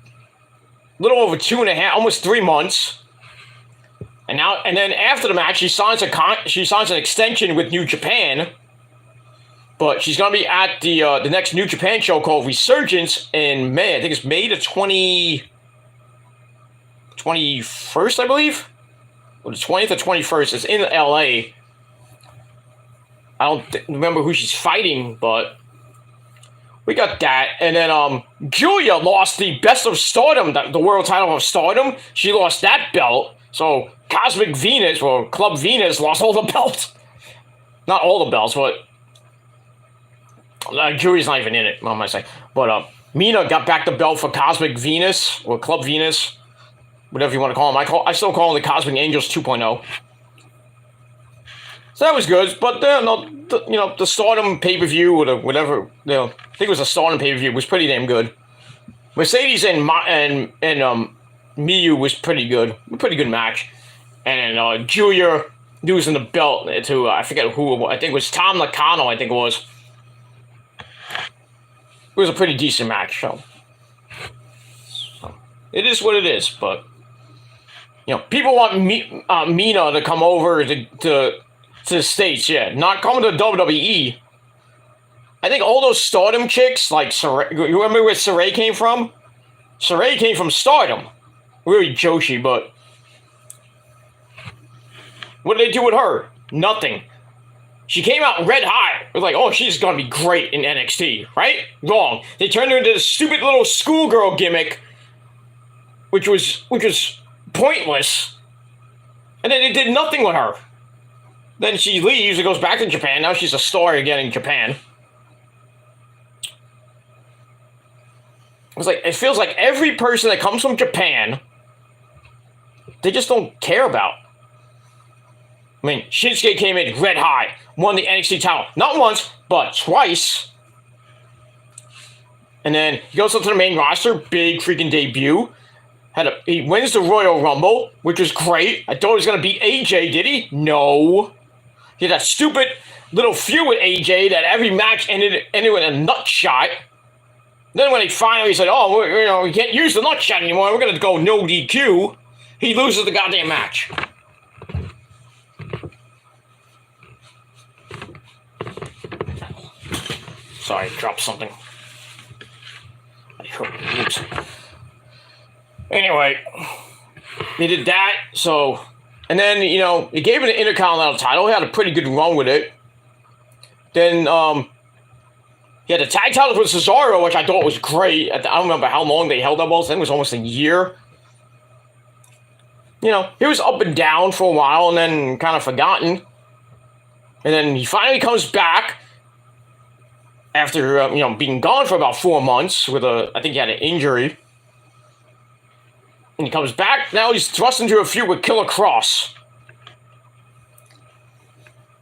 a little over 2.5, almost 3 months. And then after the match, she signs an extension with New Japan. But she's going to be at the next New Japan show called Resurgence in May. I think it's May the 21st, I believe. Or the 20th or 21st. It's in LA. I don't remember who she's fighting, but we got that. And then Julia lost the Best of Stardom, the world title of Stardom. She lost that belt. So Cosmic Venus, or Club Venus, lost all the belts. Not all the belts, but Julia's not even in it, what am I saying? But Mina got back the belt for Cosmic Venus, or Club Venus, whatever you want to call them. I still call them the Cosmic Angels 2.0. So that was good, but the Stardom pay-per-view, or whatever, I think it was a Stardom pay-per-view, was pretty damn good. Mercedes and Miyu was pretty good. A pretty good match. And Julia losing the belt to, I forget who it was. I think it was Tom Nakano, I think it was. It was a pretty decent match, so it is what it is, but people want Mina to come over to the States, yeah, not coming to WWE. I think all those Stardom chicks, like Saray, you remember where Saray came from? Saray came from Stardom. Really Joshi, but what did they do with her? Nothing. She came out red hot. It was like, oh, she's gonna be great in NXT, right? Wrong. They turned her into this stupid little schoolgirl gimmick, which was pointless. And then they did nothing with her. Then she leaves and goes back to Japan. Now she's a star again in Japan. It feels like every person that comes from Japan, they just don't care about. I mean, Shinsuke came in red hot, won the NXT title. Not once, but twice. And then he goes up to the main roster, big freaking debut. He wins the Royal Rumble, which was great. I thought he was going to beat AJ, did he? No. He had that stupid little feud with AJ that every match ended with a nut shot. Then when he finally said, oh, we can't use the nut shot anymore, we're going to go no DQ, he loses the goddamn match. Sorry, dropped something. Oops. Anyway, he did that, so... And then, he gave him the Intercontinental title. He had a pretty good run with it. Then, he had the tag titles with Cesaro, which I thought was great. I don't remember how long they held that belts. I think it was almost a year. He was up and down for a while and then kind of forgotten. And then he finally comes back after, being gone for about 4 months with I think he had an injury. And he comes back. Now he's thrust into a feud with Killer Cross.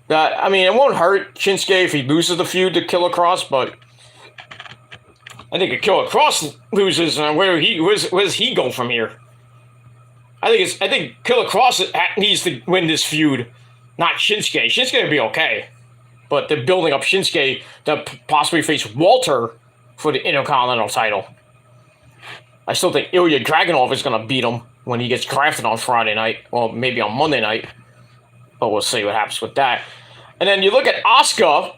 That, I mean, it won't hurt Shinsuke if he loses the feud to Killer Cross, but I think if Killer Cross loses, where's he go from here? I think Killer Cross needs to win this feud, not Shinsuke. Shinsuke will be okay, but they're building up Shinsuke to possibly face Walter for the Intercontinental title. I still think Ilya Dragunov is going to beat him when he gets drafted on Friday night, or maybe on Monday night. But we'll see what happens with that. And then you look at Asuka.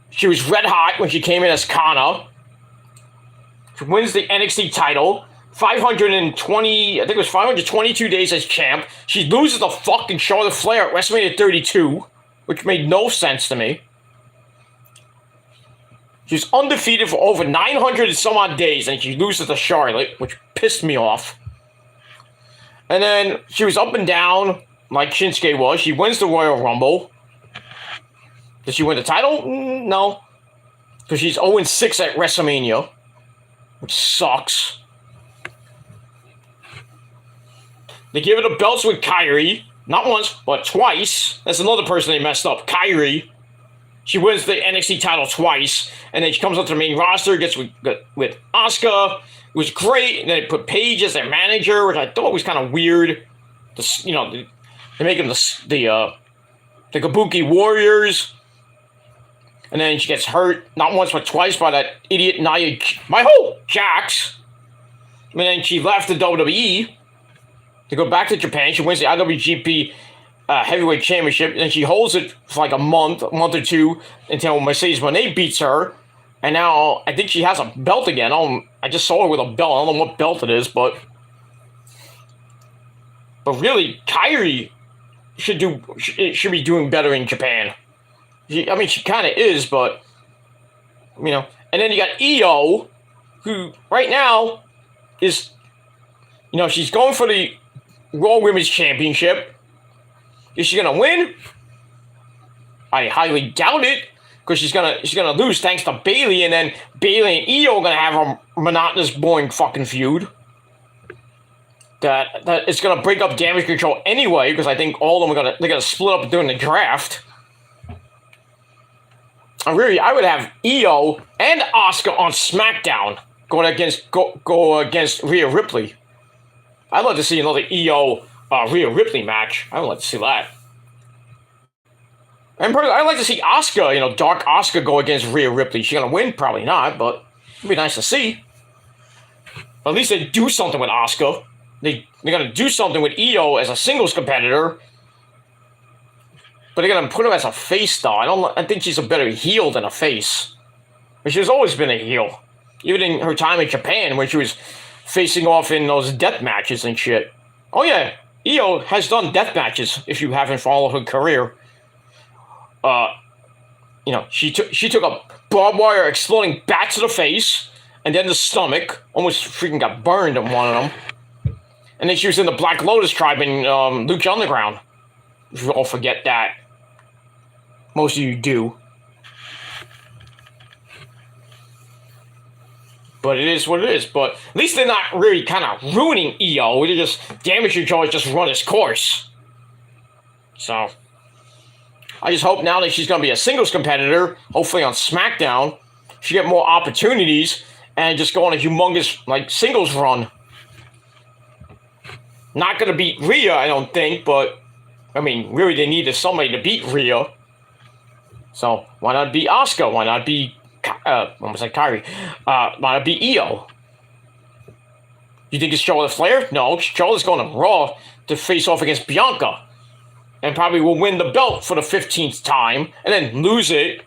She was red hot when she came in as Kana. She wins the NXT title. 520, I think it was 522 days as champ. She loses the fucking Charlotte Flair at WrestleMania 32, which made no sense to me. She's undefeated for over 900 and some odd days, and she loses to Charlotte, which pissed me off. And then she was up and down, like Shinsuke was. She wins the Royal Rumble. Did she win the title? No. Because she's 0-6 at WrestleMania, which sucks. They give her the belts with Kairi. Not once, but twice. That's another person they messed up. Kairi. She wins the NXT title twice, and then she comes up to the main roster, gets with Asuka. It was great, and then they put Paige as their manager, which I thought was kind of weird. They make them the Kabuki Warriors, and then she gets hurt not once but twice by that idiot Jax. And then she left the WWE to go back to Japan. She wins the IWGP Heavyweight Championship, and she holds it for like a month or two until Mercedes Moné beats her, and now I think she has a belt again. I just saw her with a belt. I don't know what belt it is, but really, Kairi should be doing better in Japan. She kind of is, but and then you got Io, who right now is, she's going for the Raw Women's Championship. Is she gonna win? I highly doubt it, because she's gonna lose thanks to Bayley, and then Bayley and Io are gonna have a monotonous, boring fucking feud. That it's gonna break up Damage Control anyway, because I think all of them they're gonna split up during the draft. I would have Io and Asuka on SmackDown going against Rhea Ripley. I'd love to see another Io Rhea Ripley match. I would like to see that. And I'd like to see Asuka, Dark Asuka go against Rhea Ripley. She's gonna win? Probably not, but it'd be nice to see. At least they do something with Asuka. They're gonna do something with Io as a singles competitor. But they're gonna put her as a face star. I think she's a better heel than a face. But she's always been a heel. Even in her time in Japan, when she was facing off in those death matches and shit. Oh yeah, Io has done death matches, if you haven't followed her career. She took a barbed wire exploding bat to the face, and then the stomach. Almost freaking got burned on one of them. And then she was in the Black Lotus tribe in Lucha Underground. If you all forget that. Most of you do. But it is what it is. But at least they're not really kind of ruining Io. They're just Damage Control just run its course. So I just hope now that she's going to be a singles competitor, hopefully on SmackDown, she get more opportunities and just go on a humongous singles run. Not going to beat Rhea, I don't think, but really they needed somebody to beat Rhea. So why not beat Asuka? Why not be almost like Kairi? Why not be Io? You think it's Charlotte Flair? No, Charlotte's going to Raw to face off against Bianca. And probably will win the belt for the 15th time, and then lose it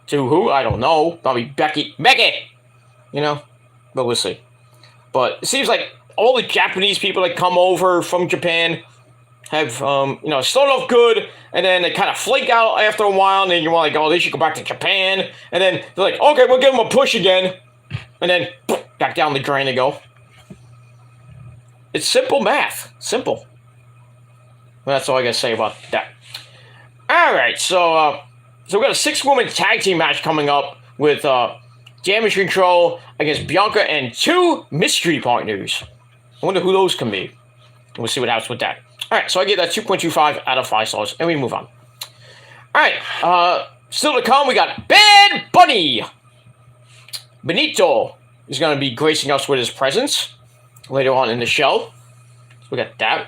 to who? I don't know. Probably Becky. But we'll see. But it seems like all the Japanese people that come over from Japan have, start off good, and then they kind of flake out after a while, and then you're like, oh, they should go back to Japan. And then they're like, okay, we'll give them a push again. And then, back down the drain they go. It's simple math. Simple. Well, that's all I got to say about that. Alright, so we got a 6-woman tag team match coming up with Damage Control against Bianca and 2 mystery partners. I wonder who those can be. We'll see what happens with that. Alright, so I give that 2.25 out of 5 stars, and we move on. Alright, still to come, we got Bad Bunny. Benito is going to be gracing us with his presence later on in the show. So we got that.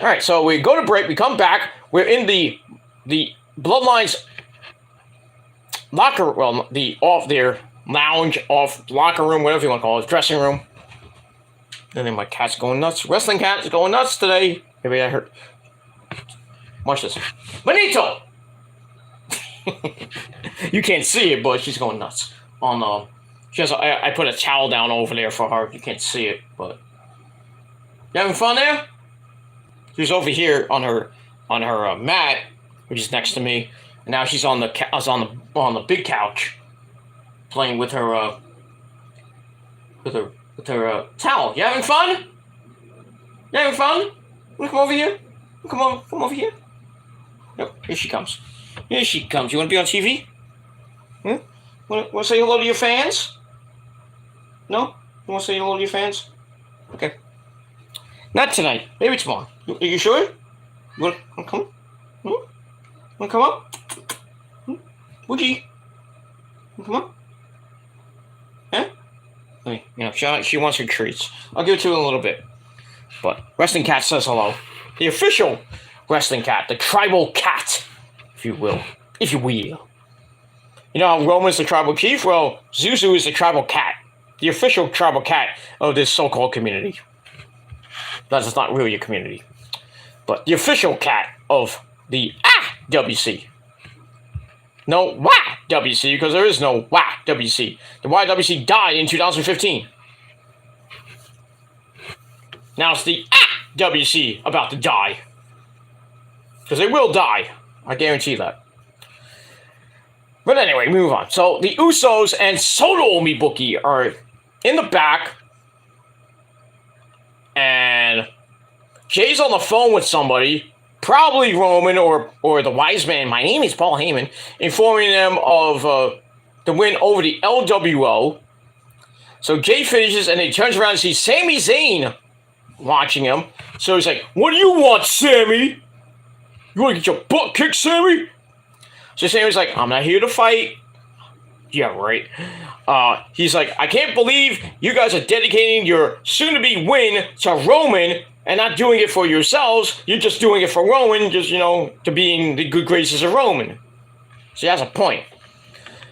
Alright, so we go to break, we come back, we're in the Bloodlines locker, well, the off their lounge, off locker room, whatever you want to call it, dressing room. And then my cat's going nuts. Wrestling cat is going nuts today. Maybe I heard. Watch this. Benito! You can't see it, but she's going nuts. She has I put a towel down over there for her. You can't see it, but you having fun there? She's over here on her mat, which is next to me, and now she's on the big couch, playing with her towel. You having fun? You having fun? Wanna come over here? Come over here. Yep, here she comes. Here she comes. You want to be on TV? Hmm? Want to say hello to your fans? No? You want to say hello to your fans? Okay. Not tonight. Maybe tomorrow. Are you sure? You want to come? Hmm? Want to come up? Hmm? Woogie? Come on. Huh? You know, she wants her treats. I'll give it to her in a little bit. But Wrestling Cat says hello. The official Wrestling Cat, the tribal cat, if you will. If you will. You know how Roman's the tribal chief? Well, Zuzu is the tribal cat. The official tribal cat of this so-called community. That is not really a community. But the official cat of the WC. No YWC, because there is no YWC. The YWC died in 2015. Now it's the WC about to die. Because they will die. I guarantee that. But anyway, move on. So the Usos and Solo Mibuki are in the back. And Jay's on the phone with somebody. Probably Roman or the wise man. My name is Paul Heyman. Informing them of the win over the LWO. So Jay finishes and he turns around and sees Sami Zayn watching him. So he's like, "What do you want, Sammy? You want to get your butt kicked, Sammy?" So Sammy's like, "I'm not here to fight." Yeah, right. He's like, "I can't believe you guys are dedicating your soon-to-be win to Roman and not doing it for yourselves. You're just doing it for Roman, just, to be in the good graces of Roman." So he has a point.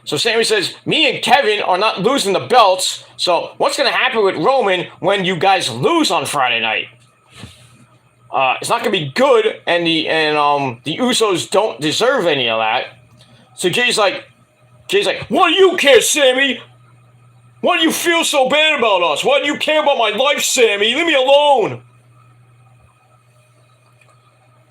So Sammy says, "Me and Kevin are not losing the belts, so what's going to happen with Roman when you guys lose on Friday night? It's not going to be good, and the Usos don't deserve any of that." So Jay's like, "What do you care, Sammy? Why do you feel so bad about us? Why do you care about my life, Sammy? Leave me alone."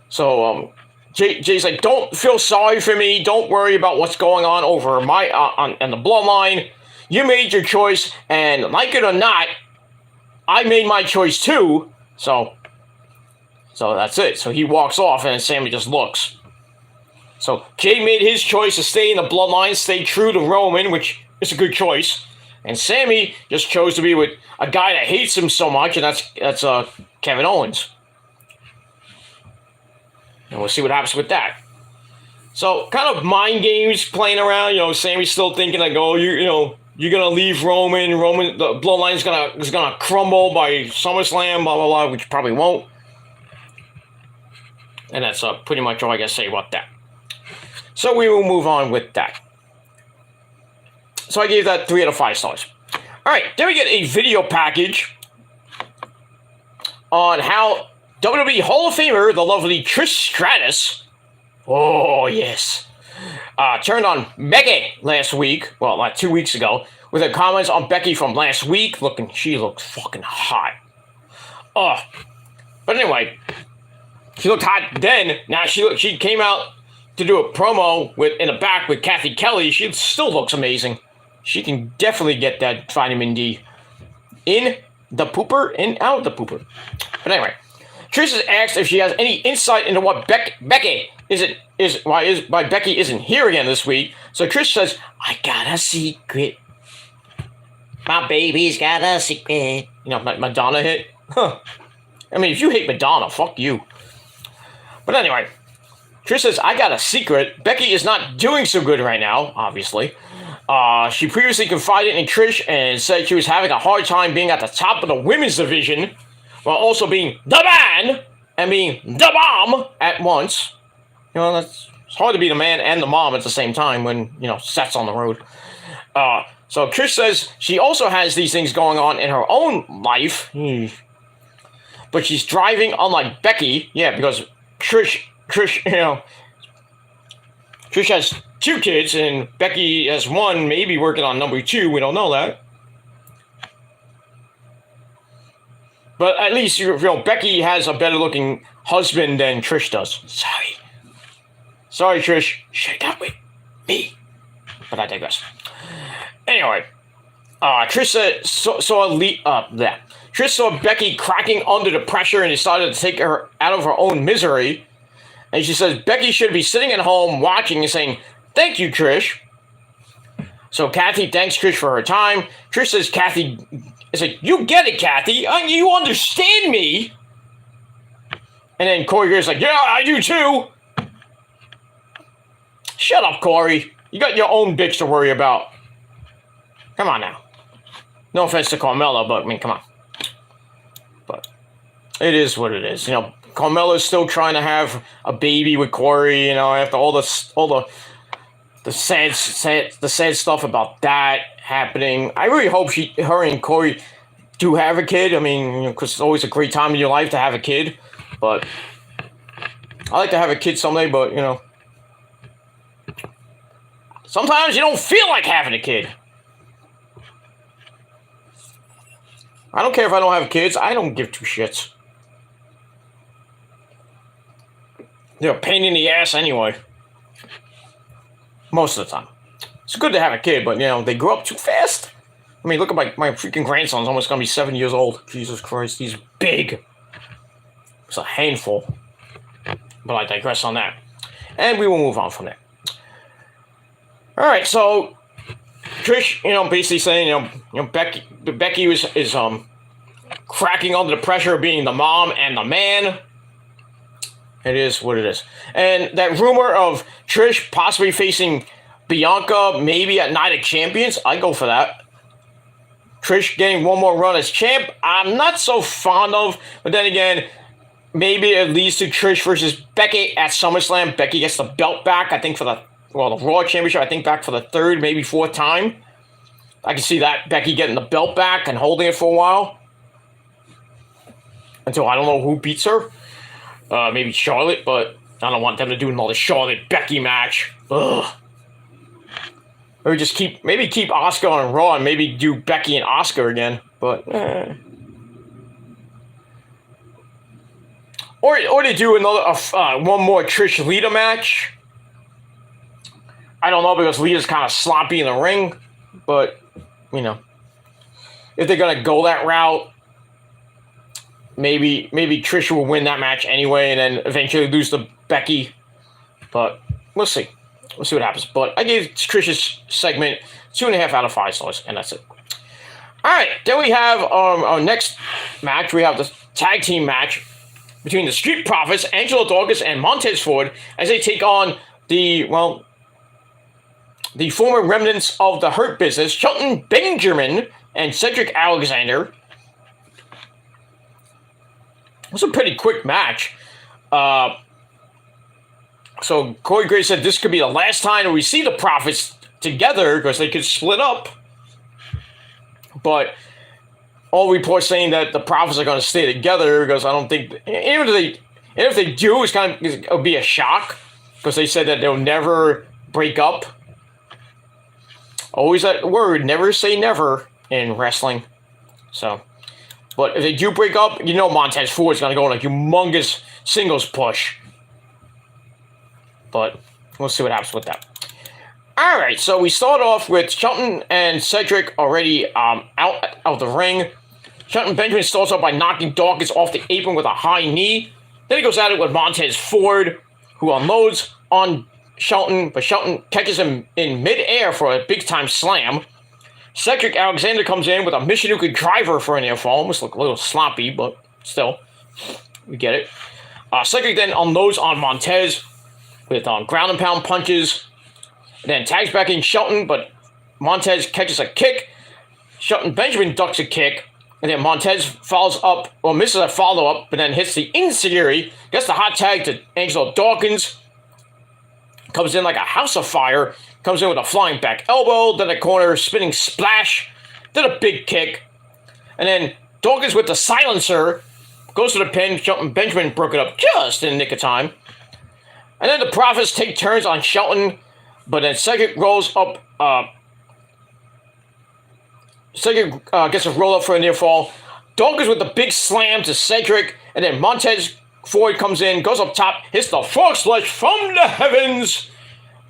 So Jay's like, "Don't feel sorry for me. Don't worry about what's going on over my on the bloodline. You made your choice, and like it or not, I made my choice too. So that's it." So he walks off, and Sammy just looks. So Jay made his choice to stay in the bloodline, stay true to Roman, which is a good choice. And Sammy just chose to be with a guy that hates him so much, and that's Kevin Owens. And we'll see what happens with that. So kind of mind games playing around. Sammy's still thinking like, "Oh, you're gonna leave Roman. The bloodline is gonna crumble by SummerSlam, blah blah blah," which probably won't. And that's pretty much all I gotta say about that. So we will move on with that. So I gave that 3 out of 5 stars. All right, then we get a video package on how WWE Hall of Famer, the lovely Trish Stratus, oh yes, turned on Becky last week, well, like 2 weeks ago, with her comments on Becky from last week. She looked fucking hot. But anyway, she looked hot then. Now she came out to do a promo in the back with Kathy Kelly. She still looks amazing. She can definitely get that vitamin D in the pooper and out of the pooper. But anyway, Trish has asked if she has any insight into what why Becky isn't here again this week. So Trish says, "I got a secret. My baby's got a secret." Madonna hit. Huh. I mean, if you hate Madonna, fuck you. But anyway, Trish says, I got a secret. Becky is not doing so good right now, obviously. She previously confided in Trish and said she was having a hard time being at the top of the women's division while also being the man and being the mom at once. You know, it's hard to be the man and the mom at the same time when, you know, Seth's on the road. So Trish says she also has these things going on in her own life. But she's driving unlike Becky. Yeah, because Trish, you know, Trish has 2 kids and Becky has 1, maybe working on number 2. We don't know that. But at least, you know, Becky has a better looking husband than Trish does. Sorry, Trish. Share that with me. But I digress. Anyway, Trish saw Becky cracking under the pressure and decided to take her out of her own misery. And she says Becky should be sitting at home watching and saying, "Thank you, Trish." So Kathy thanks Trish for her time. Trish says Kathy is like, "You get it, Kathy. You understand me." And then Corey Graves like, "Yeah, I do too." Shut up, Corey. You got your own bitch to worry about. Come on now. No offense to Carmella, but I mean, come on. But it is what it is. You know, Carmella's still trying to have a baby with Corey. You know, after all the sad stuff about that happening. I really hope her and Corey do have a kid. I mean, you know, because it's always a great time in your life to have a kid. But I like to have a kid someday. But you know, sometimes you don't feel like having a kid. I don't care if I don't have kids. I don't give 2 shits. They're a pain in the ass anyway. Most of the time. It's good to have a kid, but, you know, they grow up too fast. I mean, look at my freaking grandson's almost going to be 7 years old. Jesus Christ, he's big. It's a handful. But I digress on that. And we will move on from there. Alright, so Trish, you know, basically saying, you know, Becky is cracking under the pressure of being the mom and the man. It is what it is. And that rumor of Trish possibly facing Bianca maybe at Night of Champions, I go for that. Trish getting one more run as champ, I'm not so fond of, but then again, maybe it leads to Trish versus Becky at SummerSlam. Becky gets the belt back, I think, for the Raw Championship, I think back for the 3rd, maybe 4th time. I can see that, Becky getting the belt back and holding it for a while. Until I don't know who beats her. Maybe Charlotte, but I don't want them to do another Charlotte-Becky match. Ugh. Or just keep Asuka on Raw and maybe do Becky and Asuka again. But, Or they do another one more Trish Lita match. I don't know, because Lita's kind of sloppy in the ring. But, you know, if they're going to go that route, maybe Trish will win that match anyway and then eventually lose to Becky. But we'll see. We'll see what happens. But I gave Trish's segment 2.5 out of 5 stars, and that's it. All right, then we have our next match. We have the tag team match between the Street Profits, Angelo Dawkins, and Montez Ford as they take on the former remnants of the Hurt Business, Shelton Benjamin and Cedric Alexander. It was a pretty quick match. So Corey Graves said this could be the last time that we see the Profits together because they could split up. But all reports saying that the Profits are going to stay together because I don't think, even if they do, it'll be a shock because they said that they'll never break up. Always that word, never say never in wrestling. So, but if they do break up, you know Montez Ford's going to go on a humongous singles push. But we'll see what happens with that. All right, so we start off with Shelton and Cedric already out of the ring. Shelton Benjamin starts off by knocking Dawkins off the apron with a high knee. Then he goes at it with Montez Ford, who unloads on Shelton, but Shelton catches him in midair for a big-time slam. Cedric Alexander comes in with a Michinoku driver for an air fall. Almost look a little sloppy, but still, we get it. Cedric then unloads on Montez. with ground and pound punches. And then tags back in Shelton, but Montez catches a kick. Shelton Benjamin ducks a kick. And then Montez follows up, or misses a follow-up, but then hits the enziguri. Gets the hot tag to Angelo Dawkins. Comes in like a house of fire. Comes in with a flying back elbow. Then a corner spinning splash. Then a big kick. And then Dawkins with the silencer. Goes to the pin. Shelton Benjamin broke it up just in the nick of time. And then the Profits take turns on Shelton. But then Cedric rolls up... Cedric gets a roll up for a near fall. Dawkins with the big slam to Cedric. And then Montez Ford comes in, goes up top, hits the frog splash from the heavens.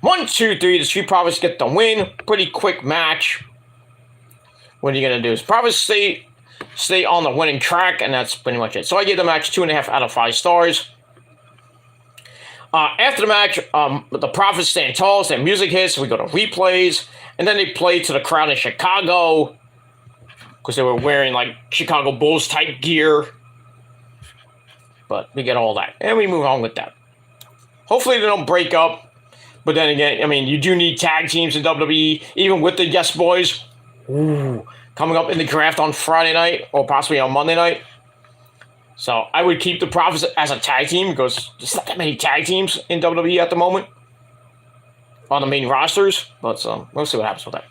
1, 2, 3. The Street Profits get the win. Pretty quick match. What are you going to do? The Profits stay on the winning track, and that's pretty much it. So I give the match 2.5 out of 5 stars. After the match, the Profits stand tall, their music hits, we go to replays, and then they play to the crowd in Chicago. Because they were wearing, like, Chicago Bulls type gear. But we get all that. And we move on with that. Hopefully they don't break up. But then again, I mean, you do need tag teams in WWE. Even with the Yes Boys. Ooh, coming up in the draft on Friday night. Or possibly on Monday night. So I would keep the Profits as a tag team. Because there's not that many tag teams in WWE at the moment. On the main rosters. But we'll see what happens with that.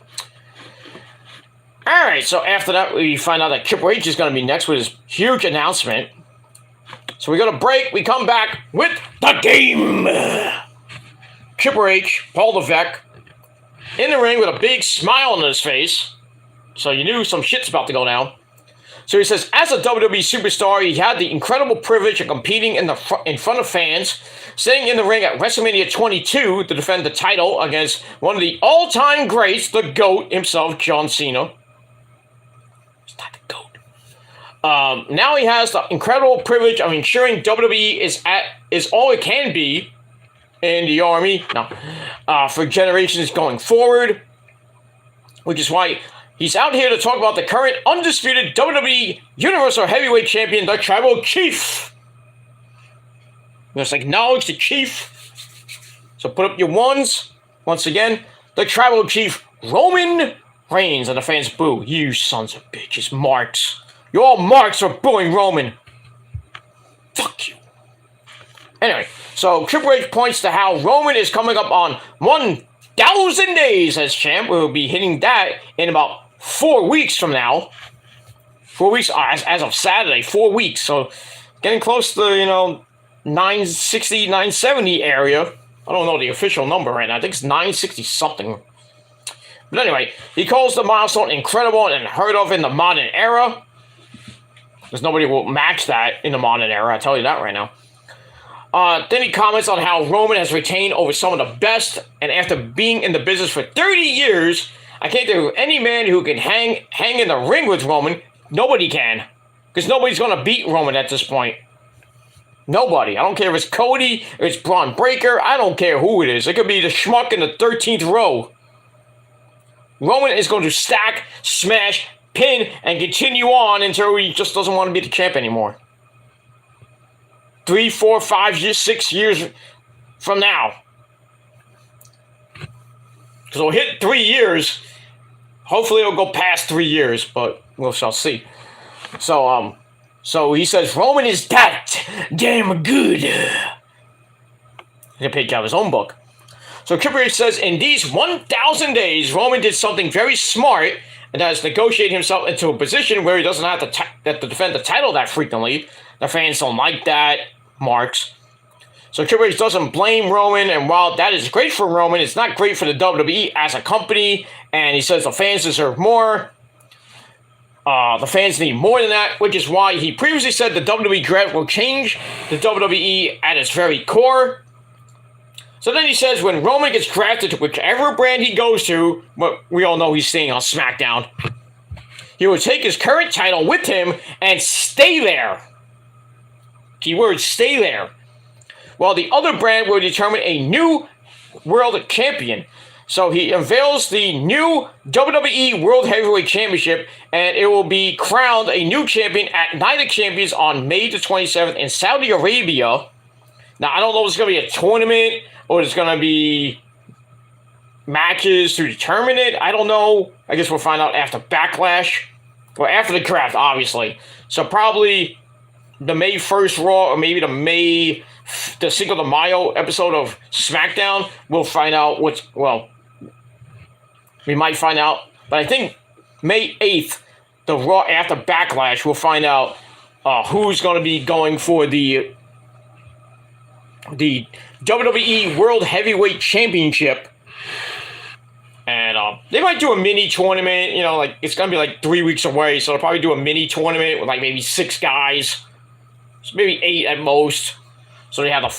Alright, so after that, we find out that Triple H is going to be next with his huge announcement. So we go to break, we come back with the game! Triple H, Paul Levesque, in the ring with a big smile on his face. So you knew some shit's about to go down. So he says, as a WWE superstar, he had the incredible privilege of competing in front of fans, sitting in the ring at WrestleMania 22 to defend the title against one of the all-time greats, the GOAT himself, John Cena. Not the GOAT. Now he has the incredible privilege of ensuring WWE is all it can be in the Army for generations going forward, which is why he's out here to talk about the current undisputed WWE Universal Heavyweight Champion, the Tribal Chief. Let's acknowledge the Chief. So put up your ones. Once again, the Tribal Chief, Roman Reigns, and the fans boo. You sons of bitches, marks. You're all marks for booing Roman. Fuck you. Anyway, so Triple H points to how Roman is coming up on 1,000 days as champ. We'll be hitting that in about 4 weeks from now. 4 weeks, as of Saturday, 4 weeks. So getting close to, 960, 970 area. I don't know the official number right now. I think it's 960 something. But anyway, he calls the milestone incredible and unheard of in the modern era. Because nobody will match that in the modern era, I tell you that right now. Then he comments on how Roman has retained over some of the best, and after being in the business for 30 years, I can't think of any man who can hang in the ring with Roman. Nobody can. Because nobody's going to beat Roman at this point. Nobody. I don't care if it's Cody, or it's Braun Breaker. I don't care who it is. It could be the schmuck in the 13th row. Roman is going to stack, smash, pin, and continue on until he just doesn't want to be the champ anymore. 3, 4, 5 years, 6 years from now. Because we'll hit 3 years. Hopefully it'll go past 3 years, but we shall see. So he says Roman is that damn good. He'll page out of his own book. So Triple H says, in these 1,000 days, Roman did something very smart, and that is negotiate himself into a position where he doesn't have to defend the title that frequently. The fans don't like that, marks. So Triple H doesn't blame Roman, and while that is great for Roman, it's not great for the WWE as a company, and he says the fans deserve more. The fans need more than that, which is why he previously said the WWE draft will change the WWE at its very core. So then he says when Roman gets drafted to whichever brand he goes to, but we all know he's staying on SmackDown, he will take his current title with him and stay there. Keyword, stay there. While the other brand will determine a new world champion. So he unveils the new WWE World Heavyweight Championship, and it will be crowned a new champion at Night of Champions on May the 27th in Saudi Arabia. Now, I don't know if it's going to be a tournament or it's going to be matches to determine it. I don't know. I guess we'll find out after Backlash, or after the draft, obviously. So probably the May 1st Raw, or maybe the Cinco de Mayo episode of SmackDown, we'll find out we might find out, but I think May 8th, the Raw after Backlash, we'll find out who's going to be going for the WWE World Heavyweight Championship. And they might do a mini tournament, like it's going to be like 3 weeks away, so they'll probably do a mini tournament with like maybe 6 guys, so maybe 8 at most. So they have the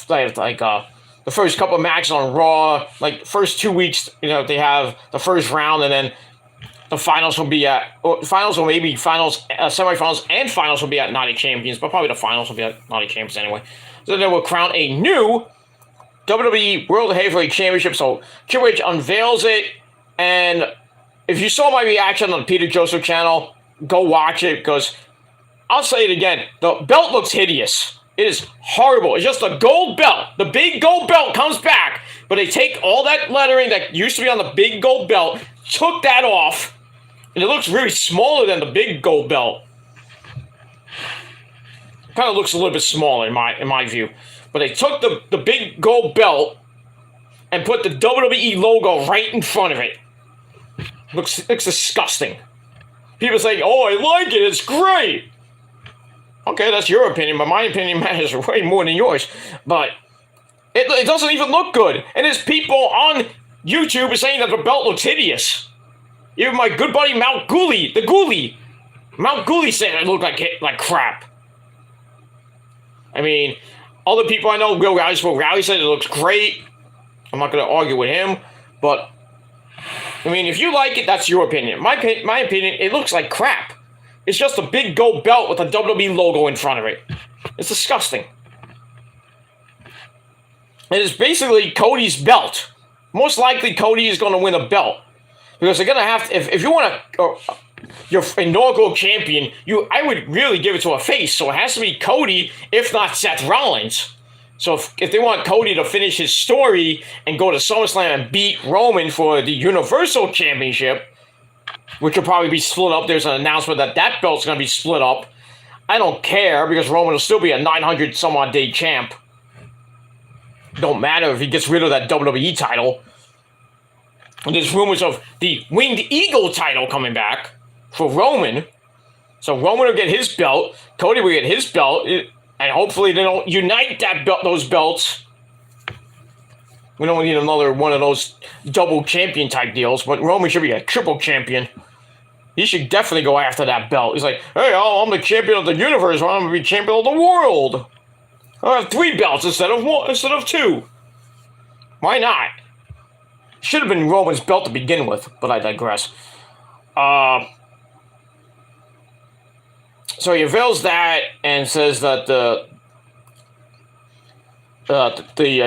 first couple of matches on Raw, like first 2 weeks, they have the first round, and then the finals will be semifinals and finals will be at Night of Champions, but probably the finals will be at Night of Champions anyway. So then we'll crown a new WWE World Heavyweight Championship. So Triple H unveils it, and if you saw my reaction on the Peter Joseph channel, go watch it, because I'll say it again, the belt looks hideous. It is horrible. It's just a gold belt. The big gold belt comes back, but they take all that lettering that used to be on the big gold belt, took that off, and it looks really smaller than the big gold belt. Kind of looks a little bit smaller in my view. But they took the big gold belt and put the WWE logo right in front of it. Looks disgusting. People say, "Oh, I like it. It's great." Okay, that's your opinion, but my opinion matters way more than yours. But it doesn't even look good. And there's people on YouTube saying that the belt looks hideous. Even my good buddy Mount Gooley, Mount Gooley said it looked like crap. I mean, other people I know, Will Rally said it looks great. I'm not going to argue with him, but I mean, if you like it, that's your opinion. My opinion, it looks like crap. It's just a big gold belt with a WWE logo in front of it. It's disgusting. It is basically Cody's belt. Most likely, Cody is going to win a belt. Because they're going to have to, if you want your inaugural champion, I would really give it to a face. So it has to be Cody, if not Seth Rollins. So if they want Cody to finish his story and go to SummerSlam and beat Roman for the Universal Championship, which will probably be split up. There's an announcement that belt's going to be split up. I don't care, because Roman will still be a 900-some-odd day champ. Don't matter if he gets rid of that WWE title. And there's rumors of the Winged Eagle title coming back for Roman. So Roman will get his belt, Cody will get his belt, and hopefully they don't unite those belts. We don't need another one of those double champion type deals, but Roman should be a triple champion. He should definitely go after that belt. He's like, "Hey, I'm the champion of the universe. I'm going to be champion of the world. I'll have 3 belts instead of 2. Why not?" Should have been Roman's belt to begin with, but I digress. So he unveils that and says that the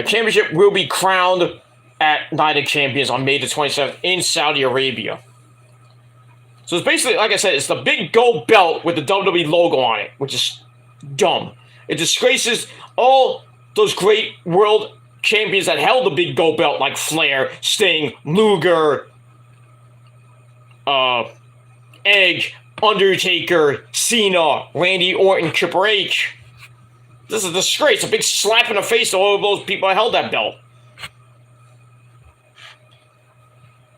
championship will be crowned at Night of Champions on May the 27th in Saudi Arabia. So it's basically, like I said, it's the big gold belt with the WWE logo on it, which is dumb. It disgraces all those great world champions that held the big gold belt, like Flair, Sting, Luger, Edge, Undertaker, Cena, Randy Orton, Triple H. This is a disgrace, a big slap in the face to all of those people that held that belt.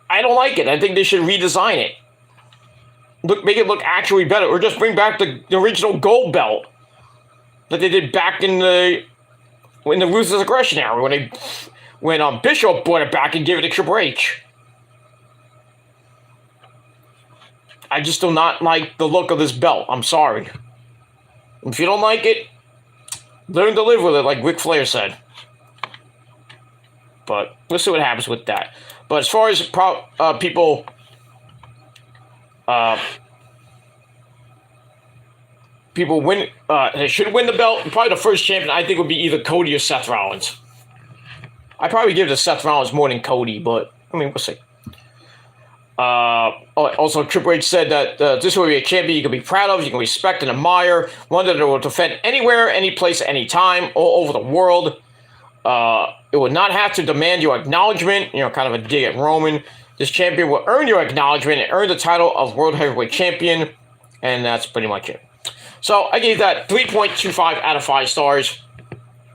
I don't like it. I think they should redesign it. Make it look actually better, or just bring back the original gold belt that they did back in the Ruthless Aggression era, when Bishop brought it back and gave it to Triple H. I just do not like the look of this belt. I'm sorry. If you don't like it, learn to live with it, like Ric Flair said. But we'll see what happens with that. But as far as people win, they should win the belt. Probably the first champion, I think, would be either Cody or Seth Rollins. I'd probably give it to Seth Rollins more than Cody, but I mean, we'll see. Also, Triple H said that this will be a champion you can be proud of, you can respect and admire, one that will defend anywhere, any place, any time, all over the world. it will not have to demand your acknowledgement, kind of a dig at Roman. This champion will earn your acknowledgement and earn the title of World Heavyweight Champion, and that's pretty much it. So I gave that 3.25 out of 5 stars.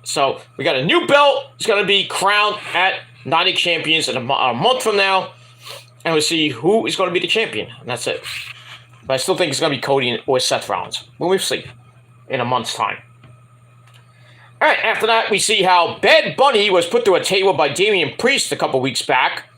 So we got a new belt. It's going to be crowned at Night of Champions in a month from now, and we'll see who is going to be the champion, and that's it. But I still think it's going to be Cody or Seth Rollins. We'll see in a month's time. All right, after that, we see how Bad Bunny was put through a table by Damian Priest a couple weeks back.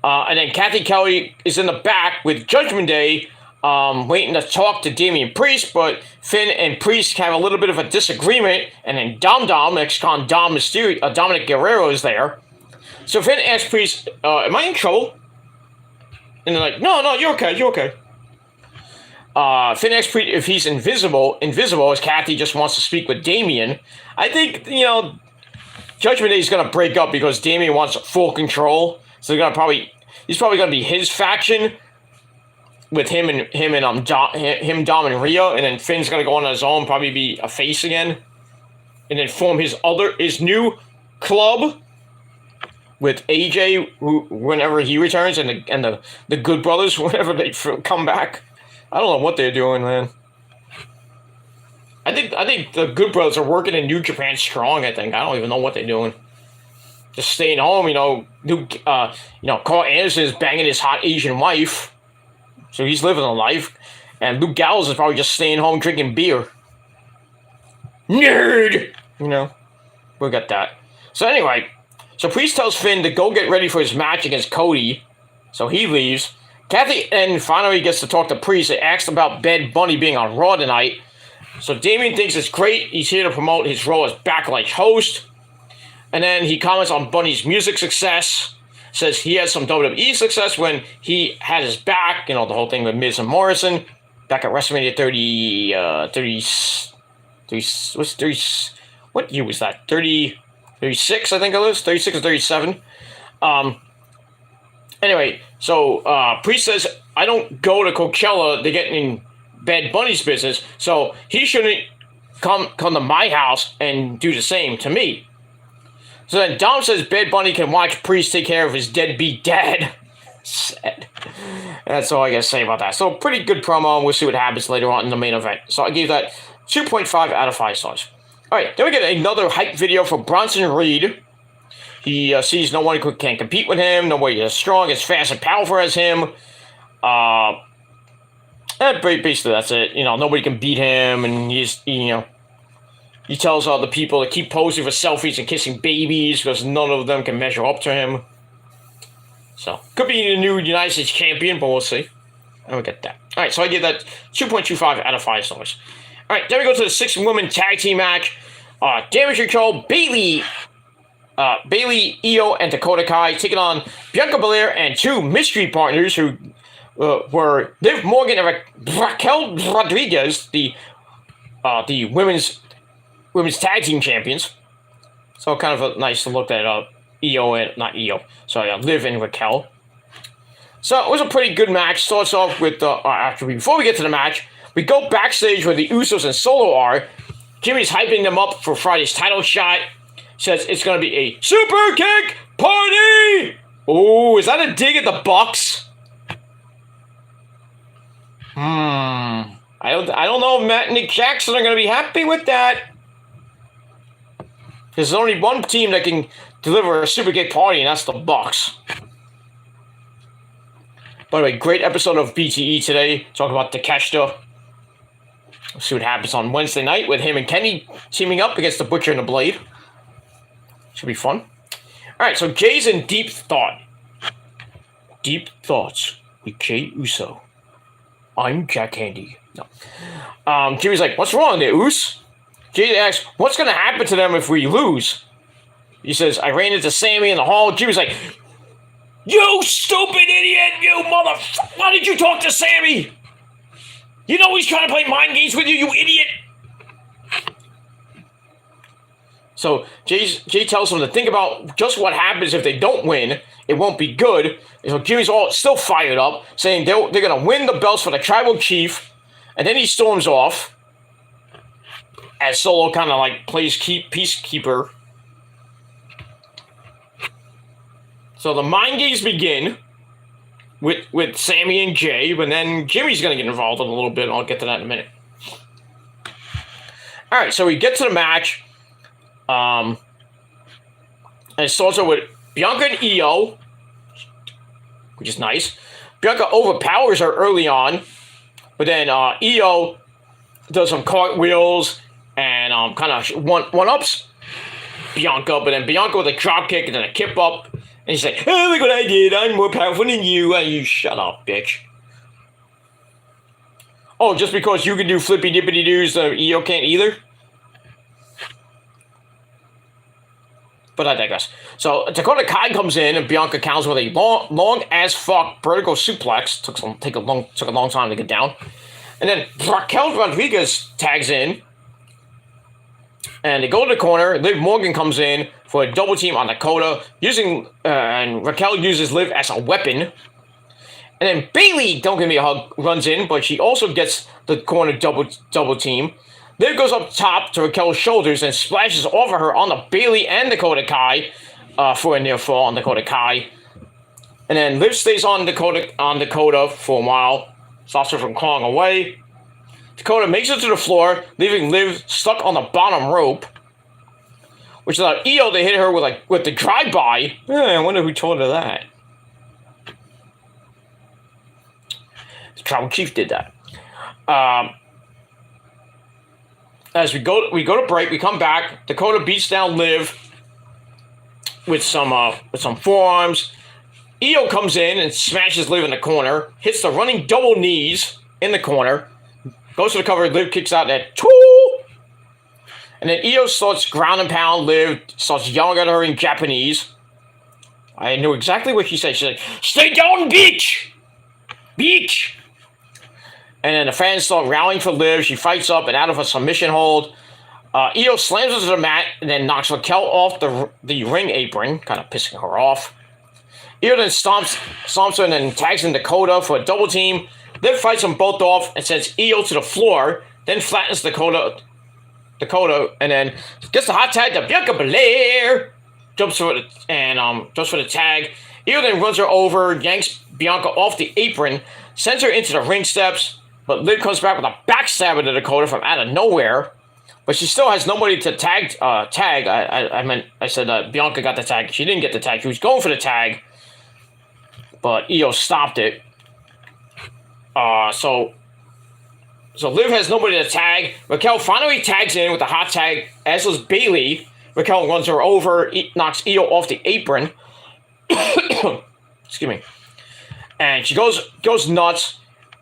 And then Kathy Kelly is in the back with Judgment Day waiting to talk to Damian Priest, but Finn and Priest have a little bit of a disagreement, and then Dom, ex-con Dom Mysterio, Dominic Guerrero is there. So Finn asks Priest, am I in trouble? And they're like, no, you're okay. Finn asks Priest if he's invisible as Kathy just wants to speak with Damian. I think, Judgment Day is going to break up because Damian wants full control. So he's probably going to be his faction with him, Dom and Rhea, and then Finn's going to go on his own, probably be a face again, and then form his new club with AJ whenever he returns, and the Good Brothers whenever they come back. I don't know what they're doing, man. I think the Good Brothers are working in New Japan Strong. I don't even know what they're doing. Just staying home, Carl Anderson is banging his hot Asian wife, so he's living a life, and Luke Gallows is probably just staying home drinking beer. Nerd, we got that. So anyway, Priest tells Finn to go get ready for his match against Cody, so he leaves. Kathy then finally gets to talk to Priest and asks about Bad Bunny being on Raw tonight. So Damian thinks it's great. He's here to promote his role as Backlash host. And then he comments on Bunny's music success. Says he had some WWE success when he had his back. The whole thing with Miz and Morrison. Back at WrestleMania 30, what year was that? 36, I think it was. 36 or 37. Anyway, so Priest says, I don't go to Coachella to get in Bad Bunny's business, so he shouldn't come to my house and do the same to me. So then Dom says Bad Bunny can watch Priest take care of his deadbeat dad. Sad. That's all I gotta say about that. So pretty good promo. We'll see what happens later on in the main event. So I gave that 2.5 out of 5 stars. Alright, then we get another hype video for Bronson Reed. He sees no one can compete with him. Nobody as strong, as fast, and powerful as him. Basically, that's it. Nobody can beat him, and he tells all the people to keep posing for selfies and kissing babies because none of them can measure up to him. So, could be the new United States champion, but we'll see. I don't get that. All right, so I give that 2.25 out of 5 stars. All right, then we go to the 6-woman tag team match. Damage Control, Bayley, Io, and Dakota Kai taking on Bianca Belair and 2 mystery partners who were Liv Morgan and Raquel Rodriguez, the women's tag team champions. So kind of nice to look that up. Liv and Raquel. So it was a pretty good match. Starts off with before we get to the match, we go backstage where the Usos and Solo are. Jimmy's hyping them up for Friday's title shot. Says it's going to be a super kick party. Oh, is that a dig at the Bucks? I don't know if Matt and Nick Jackson are going to be happy with that. There's only one team that can deliver a super kick party, and that's the Bucks. By the way, great episode of BTE today. Talking about Takeshita. We'll see what happens on Wednesday night with him and Kenny teaming up against the Butcher and the Blade. Should be fun. Alright, so Jay's in deep thought. Deep thoughts with Jay Uso. I'm Jack Handy. No. Jimmy's like, what's wrong there, Us? Jay asks, what's going to happen to them if we lose? He says, I ran into Sammy in the hall. Jimmy's like, you stupid idiot, you motherfucker. Why did you talk to Sammy? You know he's trying to play mind games with you, you idiot. So Jay tells him to think about just what happens if they don't win. It won't be good. So Jimmy's still fired up, saying they're going to win the belts for the tribal chief. And then he storms off as Solo kind of like plays peacekeeper. So the mind games begin with Sammy and Jay, but then Jimmy's going to get involved in a little bit, and I'll get to that in a minute. All right, so we get to the match. And it starts out with Bianca and Io, which is nice. Bianca overpowers her early on, but then Io does some cartwheels and kind of one-ups Bianca, but then Bianca with a drop kick and then a kip up, and she's like, "Oh, look what I did! I'm more powerful than you." And you shut up, bitch. Oh, just because you can do flippy dippity doos, Io can't either. But I digress. So Dakota Kai comes in and Bianca counters with a long as fuck vertical suplex. Took a long time to get down. And then Raquel Rodriguez tags in. And they go to the corner. Liv Morgan comes in for a double team on Dakota, and Raquel uses Liv as a weapon. And then Bayley, don't give me a hug, runs in, but she also gets the corner double team. Liv goes up top to Raquel's shoulders and splashes over her on the Bayley and Dakota Kai for a near fall on Dakota Kai. And then Liv stays on Dakota for a while, stops her from clawing away. Dakota makes it to the floor, leaving Liv stuck on the bottom rope, which allowed Io to hit her with the drive-by. I wonder who told her that. The Tribal Chief did that. As we go to break, we come back. Dakota beats down Liv with some forearms. Io comes in and smashes Liv in the corner, hits the running double knees in the corner, goes to the cover. Liv kicks out at 2, and then Io starts ground and pound Liv, starts yelling at her in Japanese. I knew exactly what she said. She's like, "Stay down, bitch! Bitch!" And then the fans start rallying for Liv. She fights up and out of a submission hold. Io slams her to the mat and then knocks Raquel off the ring apron, kind of pissing her off. Io then stomps her and then tags in Dakota for a double team. Liv fights them both off and sends Io to the floor, then flattens Dakota, and then gets the hot tag to Bianca Belair. Jumps for the tag. Io then runs her over, yanks Bianca off the apron, sends her into the ring steps. But Liv comes back with a backstabber to Dakota from out of nowhere. But she still has nobody to tag. I said Bianca got the tag. She didn't get the tag. She was going for the tag. But Io stopped it. So Liv has nobody to tag. Raquel finally tags in with a hot tag, as does Bayley. Raquel runs her over, knocks Io off the apron. Excuse me. And she goes nuts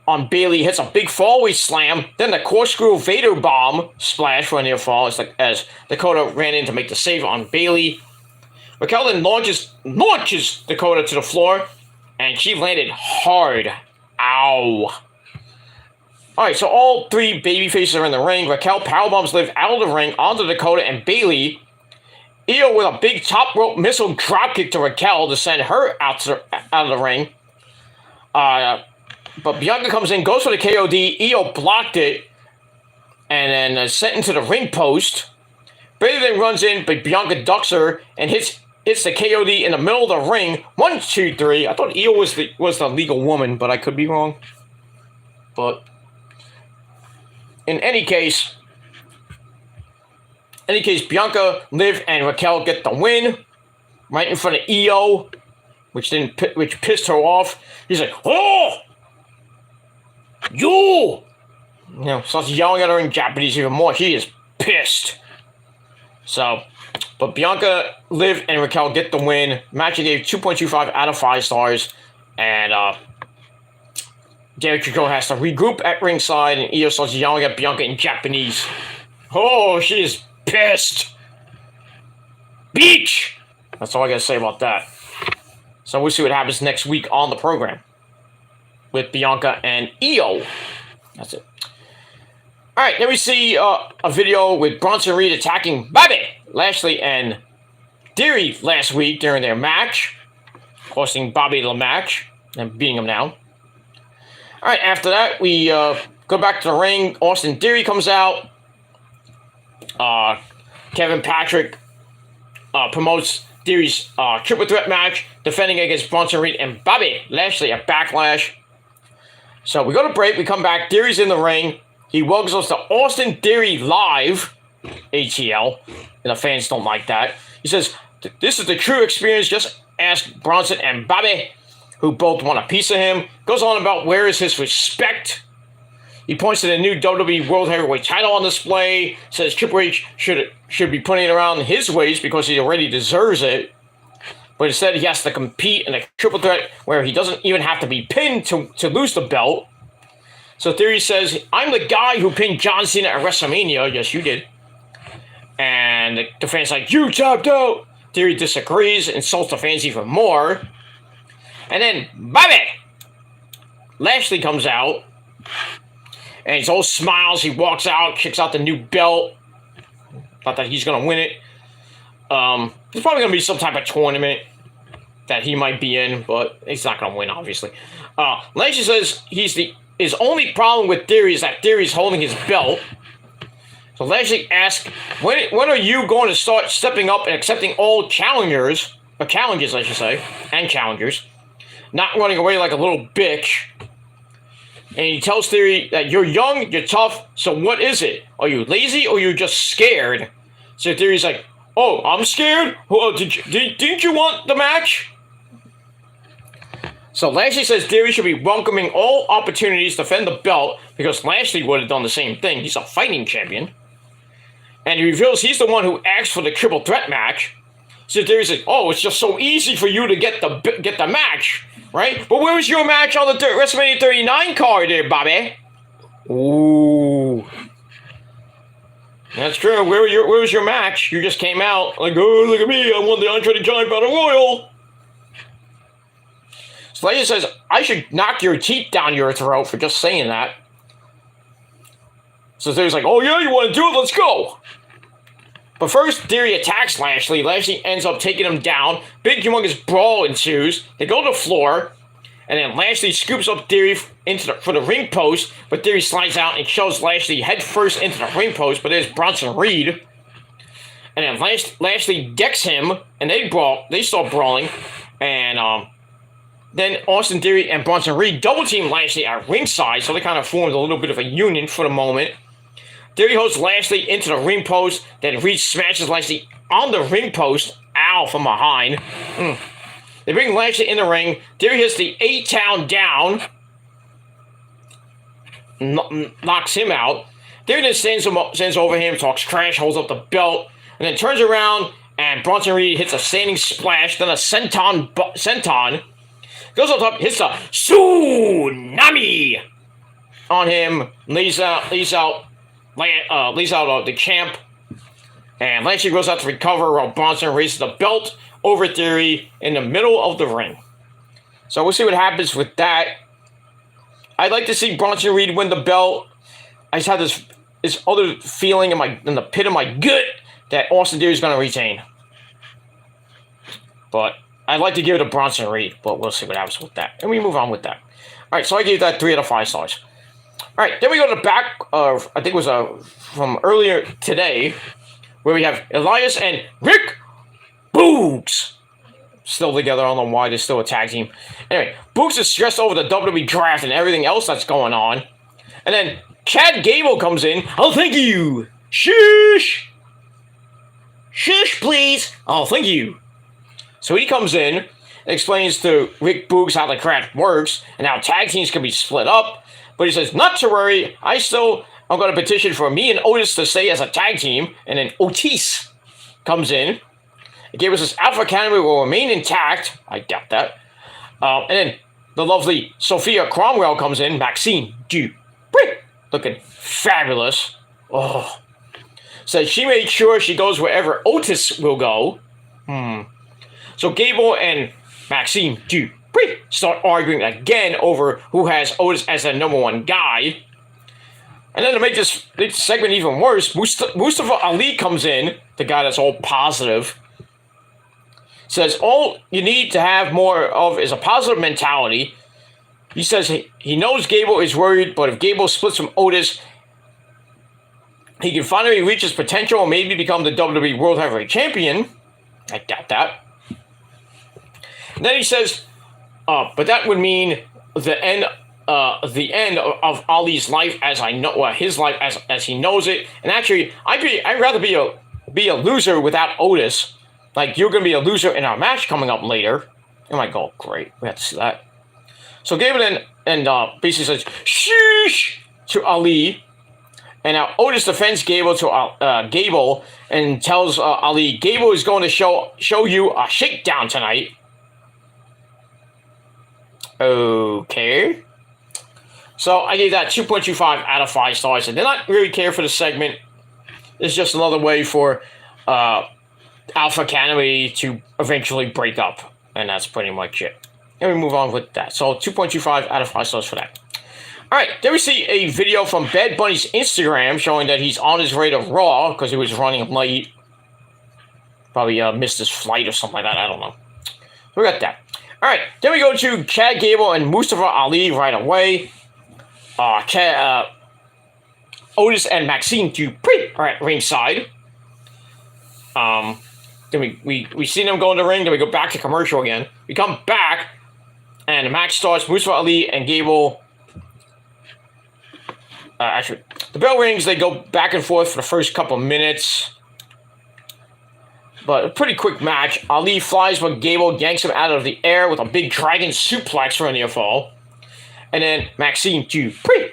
on Bayley, hits a big fallaway slam, then the corkscrew Vader bomb splash for a near fall. It's like as Dakota ran in to make the save on Bayley. Raquel then launches Dakota to the floor, and she landed hard. Ow. Alright, so all three babyfaces are in the ring. Raquel powerbombs Liv out of the ring onto Dakota and Bayley. Io with a big top rope missile dropkick to Raquel to send her out of the ring. But Bianca comes in, goes for the KOD. Io blocked it, and then sent into the ring post. Bayley then runs in, but Bianca ducks her and hits the KOD in the middle of the ring. 1, 2, 3. I thought Io was the legal woman, but I could be wrong. But in any case, Bianca, Liv, and Raquel get the win right in front of Io, which pissed her off. He's like, "Oh, you!" Starts yelling at her in Japanese even more. He is pissed. So, but Bianca, Liv, and Raquel get the win. Match gave 2.25 out of 5 stars, and Jericho has to regroup at ringside, and Io starts yelling at Bianca in Japanese. Oh, she is pissed. Beach! That's all I gotta say about that. So we'll see what happens next week on the program with Bianca and Io. That's it. Alright, then we see a video with Bronson Reed attacking Bobby Lashley and Theory last week during their match, costing Bobby the match and beating him down. Alright, after that, we go back to the ring. Austin Theory comes out. Kevin Patrick promotes Theory's triple threat match, defending against Bronson Reed and Bobby Lashley at Backlash. So we go to break, we come back, Theory's in the ring. He welcomes us to Austin Theory Live, ATL, and the fans don't like that. He says, this is the true experience, just ask Bronson and Bobby, who both want a piece of him. Goes on about where is his respect. He points to the new WWE World Heavyweight title on display, says Triple H should be putting it around his waist because he already deserves it. But instead he has to compete in a triple threat where he doesn't even have to be pinned to lose the belt. So Theory says, I'm the guy who pinned John Cena at WrestleMania. Yes, you did. And the fans like, you tapped out. Theory disagrees, insults the fans even more. And then Bobby Lashley comes out. And he's all smiles. He walks out, kicks out the new belt. Not that he's going to win it. There's probably going to be some type of tournament that he might be in, but he's not going to win, obviously. Lashley says his only problem with Theory is that Theory's holding his belt. So Lashley asks, when are you going to start stepping up and accepting all challenges, I should say, and challengers, not running away like a little bitch. And he tells Theory that you're young, you're tough, so what is it? Are you lazy or are you just scared? So Theory's like, oh, I'm scared? Oh, didn't you want the match? So Lashley says Theory should be welcoming all opportunities to defend the belt because Lashley would have done the same thing. He's a fighting champion. And he reveals he's the one who asked for the triple threat match. So Theory says, oh, it's just so easy for you to get the match, right? But where was your match on the WrestleMania 39 card there, Bobby? Ooh. That's true. Where was your match? You just came out like, oh, look at me. I won the Andre the Giant Battle Royal. So Lashley says, I should knock your teeth down your throat for just saying that. So Theory's like, oh yeah, you want to do it? Let's go. But first, Theory attacks Lashley. Lashley ends up taking him down. Big, humongous brawl ensues. They go to the floor. And then Lashley scoops up Theory for the ring post. But Theory slides out and shoves Lashley head first into the ring post. But there's Bronson Reed. And then Lashley decks him. And they start brawling. And then Austin Theory and Bronson Reed double team Lashley at ringside. So they kind of formed a little bit of a union for the moment. Theory holds Lashley into the ring post. Then Reed smashes Lashley on the ring post. Ow, from behind. They bring Lashley in the ring. Theory hits the A-Town down. Knocks him out. Theory then stands over him, talks trash, holds up the belt, and then turns around, and Bronson Reed hits a standing splash, then a senton. Goes on top, hits a tsunami on him, lays out the champ, and Lashley goes out to recover while Bronson raises the belt over Theory in the middle of the ring. So we'll see what happens with that. I'd like to see Bronson Reed win the belt. I just have this other feeling in the pit of my gut that Austin Theory is going to retain. But I'd like to give it to Bronson Reed, but we'll see what happens with that. And we move on with that. All right, so I gave that 3 out of 5 stars. All right, then we go to the back of, I think it was from earlier today, where we have Elias and Rick Boogs still together. I don't know why they're still a tag team. Anyway, Boogs is stressed over the WWE draft and everything else that's going on. And then Chad Gable comes in. Oh, thank you. Shush. Shush, please. Oh, thank you. So he comes in and explains to Rick Boogs how the craft works and how tag teams can be split up. But he says, not to worry, I'm going to petition for me and Otis to stay as a tag team. And then Otis comes in. Gable says Alpha Academy will remain intact. I doubt that. And then the lovely Sophia Cromwell comes in. Maxine Dupree, looking fabulous. Oh. Says she made sure she goes wherever Otis will go. So Gable and Maxine Dupree start arguing again over who has Otis as the number one guy. And then to make this segment even worse, Mustafa Ali comes in, the guy that's all positive. Says all you need to have more of is a positive mentality. He says he knows Gable is worried, but if Gable splits from Otis, he can finally reach his potential and maybe become the WWE World Heavyweight Champion. I doubt that. And then he says, but that would mean the end of Ali's life as I know, his life as he knows it. And actually, I'd rather be a loser without Otis. Like, you're going to be a loser in our match coming up later. I'm like, oh, great. We have to see that. So Gable basically says, sheesh, to Ali. And now Otis defends Gable to Gable and tells Ali, Gable is going to show you a shakedown tonight. Okay. So I gave that 2.25 out of 5 stars. I did not really care for the segment. It's just another way for Alpha Academy to eventually break up. And that's pretty much it. And we move on with that. So 2.25 out of 5 stars for that. Alright, then we see a video from Bad Bunny's Instagram showing that he's on his way to Raw because he was running late. Probably missed his flight or something like that. I don't know. We got that. Alright, then we go to Chad Gable and Mustafa Ali right away. Otis and Maxine Dupree are at ringside. Then we see them go in the ring. Then we go back to commercial again. We come back, and the match starts. Mustafa Ali and Gable. Actually, the bell rings. They go back and forth for the first couple minutes. But a pretty quick match. Ali flies, but Gable yanks him out of the air with a big dragon suplex for a near fall. And then Maxine Dupree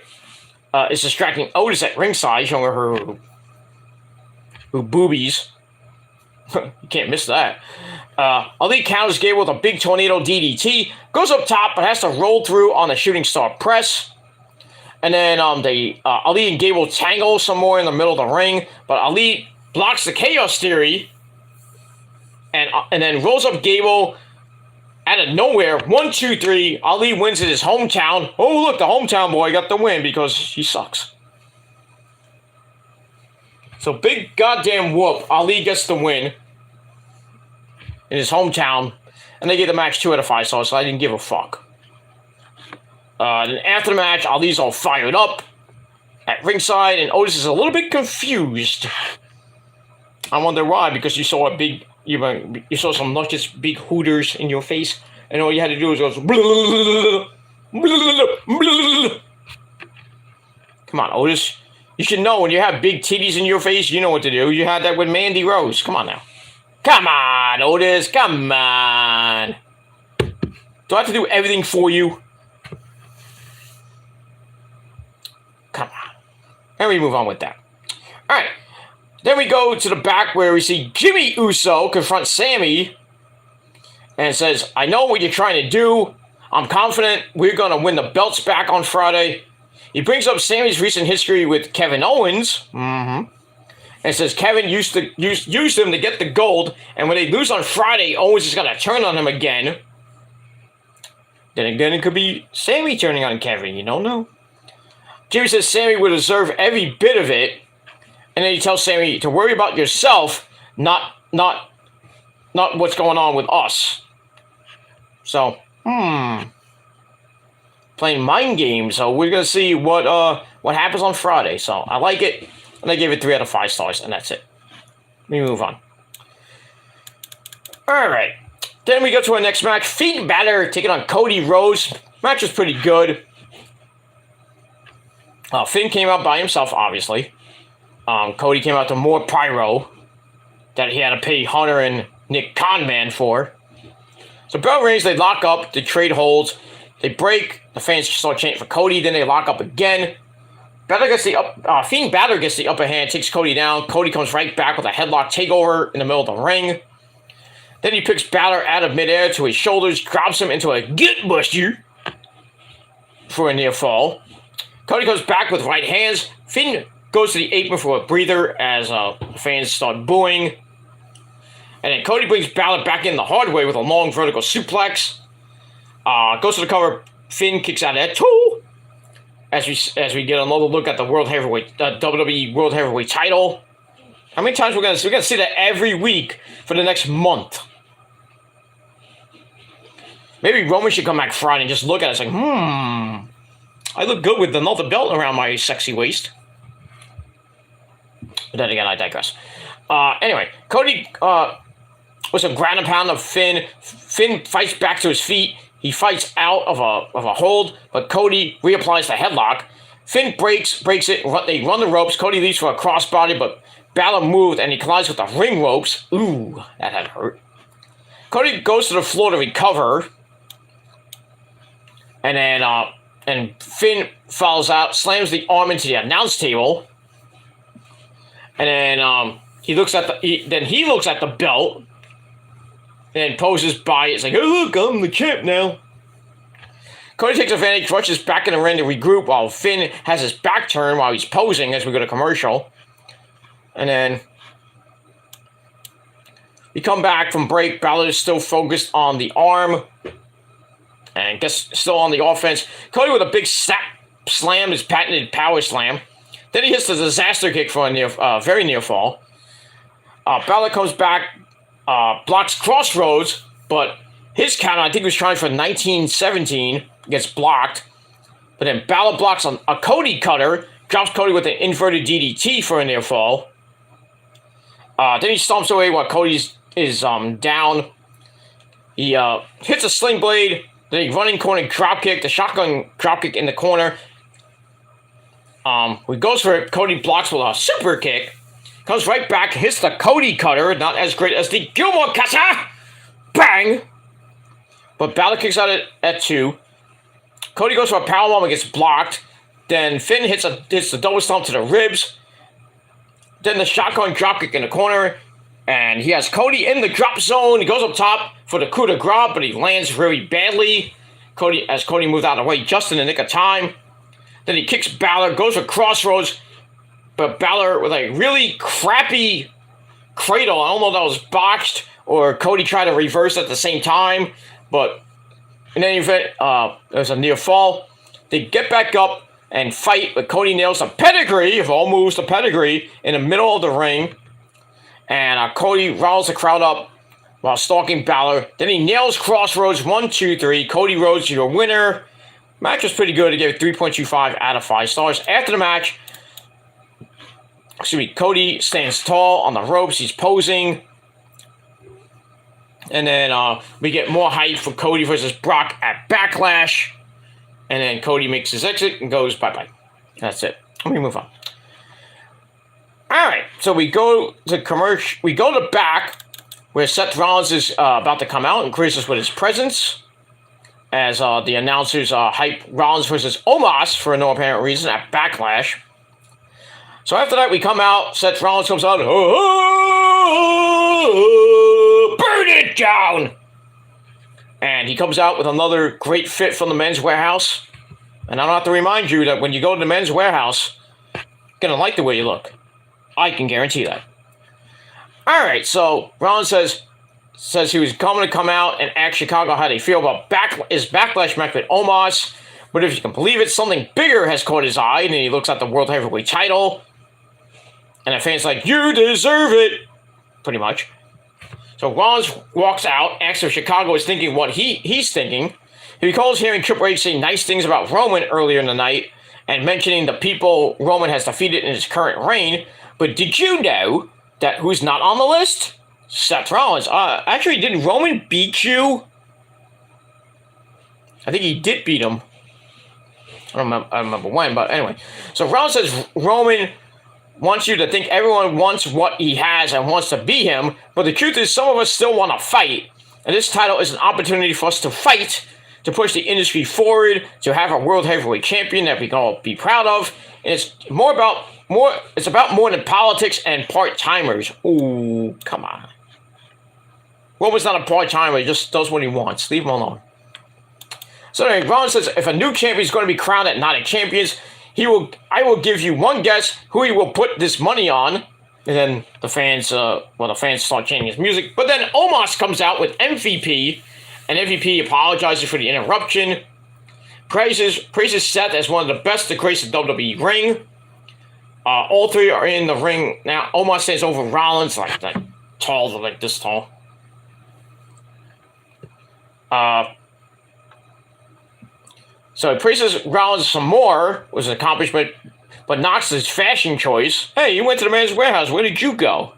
is distracting Otis at ringside, showing her boobies. You can't miss that. Ali counters Gable with a big tornado DDT. Goes up top, but has to roll through on a shooting star press. And then Ali and Gable tangle some more in the middle of the ring. But Ali blocks the Chaos Theory. And then rolls up Gable out of nowhere. 1, 2, 3. Ali wins in his hometown. Oh, look, the hometown boy got the win because he sucks. So big goddamn whoop. Ali gets the win in his hometown. And they gave the match 2 out of 5 stars, so I didn't give a fuck. Then after the match, Ali's all fired up at ringside, and Otis is a little bit confused. I wonder why, because you saw you saw some luscious big hooters in your face, and all you had to do was go, come on, Otis. You should know when you have big titties in your face, you know what to do. You had that with Mandy Rose. Come on now. Come on, Otis. Come on. Do I have to do everything for you? Come on. And we move on with that. All right. Then we go to the back where we see Jimmy Uso confront Sammy and says, I know what you're trying to do. I'm confident we're going to win the belts back on Friday. He brings up Sammy's recent history with Kevin Owens. And says Kevin used him to get the gold. And when they lose on Friday, Owens is going to turn on him again. Then again, it could be Sammy turning on Kevin. You don't know. Jimmy says Sammy would deserve every bit of it. And then he tells Sammy to worry about yourself, not what's going on with us. So, playing mind games. So we're gonna see what happens on Friday. So I like it, and I gave it 3 out of 5 stars, and that's it. Let me move on. All right. Then we go to our next match: Finn Balor taking on Cody Rhodes. Match was pretty good. Finn came out by himself, obviously. Cody came out to more pyro that he had to pay Hunter and Nick Conman for. So bell rings, they lock up, they trade holds, they break, the fans start chanting for Cody, then they lock up again. Finn Balor gets the upper hand, takes Cody down. Cody comes right back with a headlock takeover in the middle of the ring. Then he picks Balor out of midair to his shoulders, drops him into a gut buster for a near fall. Cody goes back with right hands. Finn goes to the apron for a breather as fans start booing. And then Cody brings Balor back in the hard way with a long vertical suplex. Goes to the cover. Finn kicks out of that too. As we get another look at the WWE World Heavyweight title. How many times we're gonna see that every week for the next month? Maybe Roman should come back Friday and just look at us like, I look good with another belt around my sexy waist. But then again, I digress. Anyway, Cody with some ground and pound of Finn. Finn fights back to his feet. He fights out of a hold, but Cody reapplies the headlock. Finn breaks it. They run the ropes. Cody leaves for a crossbody, but Balor moved and he collides with the ring ropes. Ooh, that had hurt. Cody goes to the floor to recover, and then Finn falls out, slams the arm into the announce table, and then he looks at the belt. And poses by it. It's like, oh, look, I'm the champ now. Cody takes advantage, rushes back in the ring to regroup while Finn has his back turned while he's posing as we go to commercial. And then we come back from break. Balor is still focused on the arm. And gets still on the offense. Cody with a big slam, his patented power slam. Then he hits the disaster kick for a very near fall. Balor comes back. Blocks Crossroads, but his counter, I think he was trying for 1917, gets blocked. But then Balor blocks on a Cody cutter, drops Cody with an inverted DDT for a near fall. Then he stomps away while Cody is down. He hits a sling blade, then he running corner dropkick, the shotgun dropkick in the corner. He goes for it, Cody blocks with a super kick. Comes right back, hits the Cody cutter, not as great as the Gilmore cutter. Bang! But Balor kicks out at 2. Cody goes for a powerbomb and gets blocked. Then Finn hits the double stomp to the ribs. Then the shotgun dropkick in the corner. And he has Cody in the drop zone. He goes up top for the coup de grace, but he lands very badly. Cody moves out of the way just in the nick of time. Then he kicks Balor, goes for Crossroads. But Balor with a really crappy cradle. I don't know if that was botched or Cody tried to reverse at the same time. But in any event, there's a near fall. They get back up and fight. But Cody nails a pedigree, of all moves, the pedigree, in the middle of the ring. And Cody riles the crowd up while stalking Balor. Then he nails Crossroads 1, 2, 3. Cody Rhodes, your winner. Match was pretty good. He gave it 3.25 out of 5 stars. After the match, Cody stands tall on the ropes. He's posing. And then we get more hype for Cody versus Brock at Backlash. And then Cody makes his exit and goes bye-bye. That's it. Let me move on. All right. So we go to commercial. We go to back where Seth Rollins is about to come out and grace us with his presence. As the announcers hype Rollins versus Omos for no apparent reason at Backlash. So after that, we come out. Seth Rollins comes out. Oh, burn it down! And he comes out with another great fit from the Men's Warehouse. And I don't have to remind you that when you go to the Men's Warehouse, you're going to like the way you look. I can guarantee that. All right, so Rollins says he was going to come out and ask Chicago how they feel about his Backlash match with Omos. But if you can believe it, something bigger has caught his eye. And he looks at the World Heavyweight title. And the fans like, you deserve it. Pretty much. So Rollins walks out, asks if Chicago is thinking what he's thinking. He recalls hearing Triple H say nice things about Roman earlier in the night and mentioning the people Roman has defeated in his current reign. But did you know that who's not on the list? Seth Rollins. Actually, didn't Roman beat you? I think he did beat him. I don't remember when, but anyway. So Rollins says Roman wants you to think everyone wants what he has and wants to be him, but the truth is some of us still want to fight, and this title is an opportunity for us to fight, to push the industry forward, to have a World Heavyweight Champion that we can all be proud of, and it's about more than politics and part-timers. Ooh, come on. Roman's not a part-timer, he just does what he wants. Leave him alone. So anyway, Rollins says if a new champion is going to be crowned at Night of Champions, I will give you one guess who he will put this money on. And then the fans start chanting his music. But then Omos comes out with MVP, and MVP apologizes for the interruption. Praises Seth as one of the best to grace the WWE ring. All three are in the ring now. Omos stands over Rollins, like tall, like this tall. So he praises Rollins some more, was an accomplishment, but knocks his fashion choice. Hey, you went to the Men's Warehouse. Where did you go?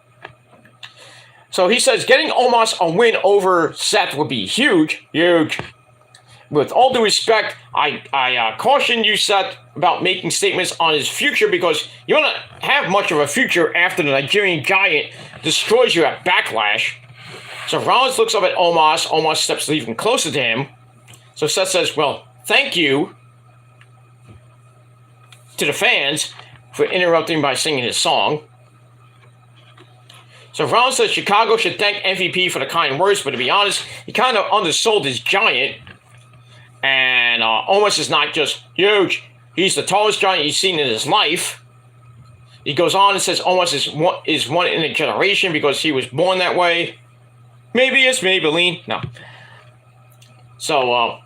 So he says getting Omos a win over Seth would be huge. Huge. With all due respect, I caution you, Seth, about making statements on his future because you don't have much of a future after the Nigerian Giant destroys you at Backlash. So Rollins looks up at Omos. Omos steps even closer to him. So Seth says, well, thank you to the fans for interrupting by singing his song. So Rollins says Chicago should thank MVP for the kind words, but to be honest, he kind of undersold his Giant. And Omos is not just huge. He's the tallest Giant he's seen in his life. He goes on and says Omos is one in a generation because he was born that way. Maybe it's Maybelline. No. So,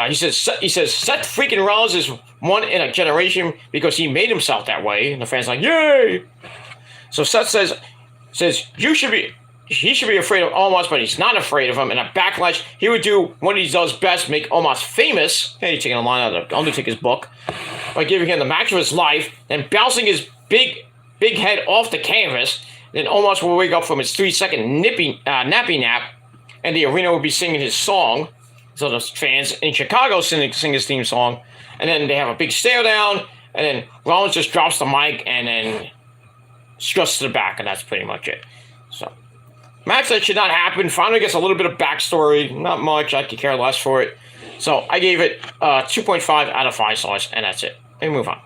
he says Seth freaking Rollins is one in a generation because he made himself that way. And the fans are like, yay! So Seth says he should be afraid of Omos, but he's not afraid of him. And at Backlash, he would do what he does best, make Omos famous. Hey, he's taking a line out of Undertaker's book by giving him the match of his life, and bouncing his big head off the canvas. Then Omos will wake up from his 3-second nappy nap, and the arena will be singing his song. So the fans in Chicago sing his theme song, and then they have a big stare down, and then Rollins just drops the mic and then struts to the back, and that's pretty much it. So, match that should not happen. Finally gets a little bit of backstory. Not much. I could care less for it. So I gave it 2.5 out of 5 stars, and that's it. And move on.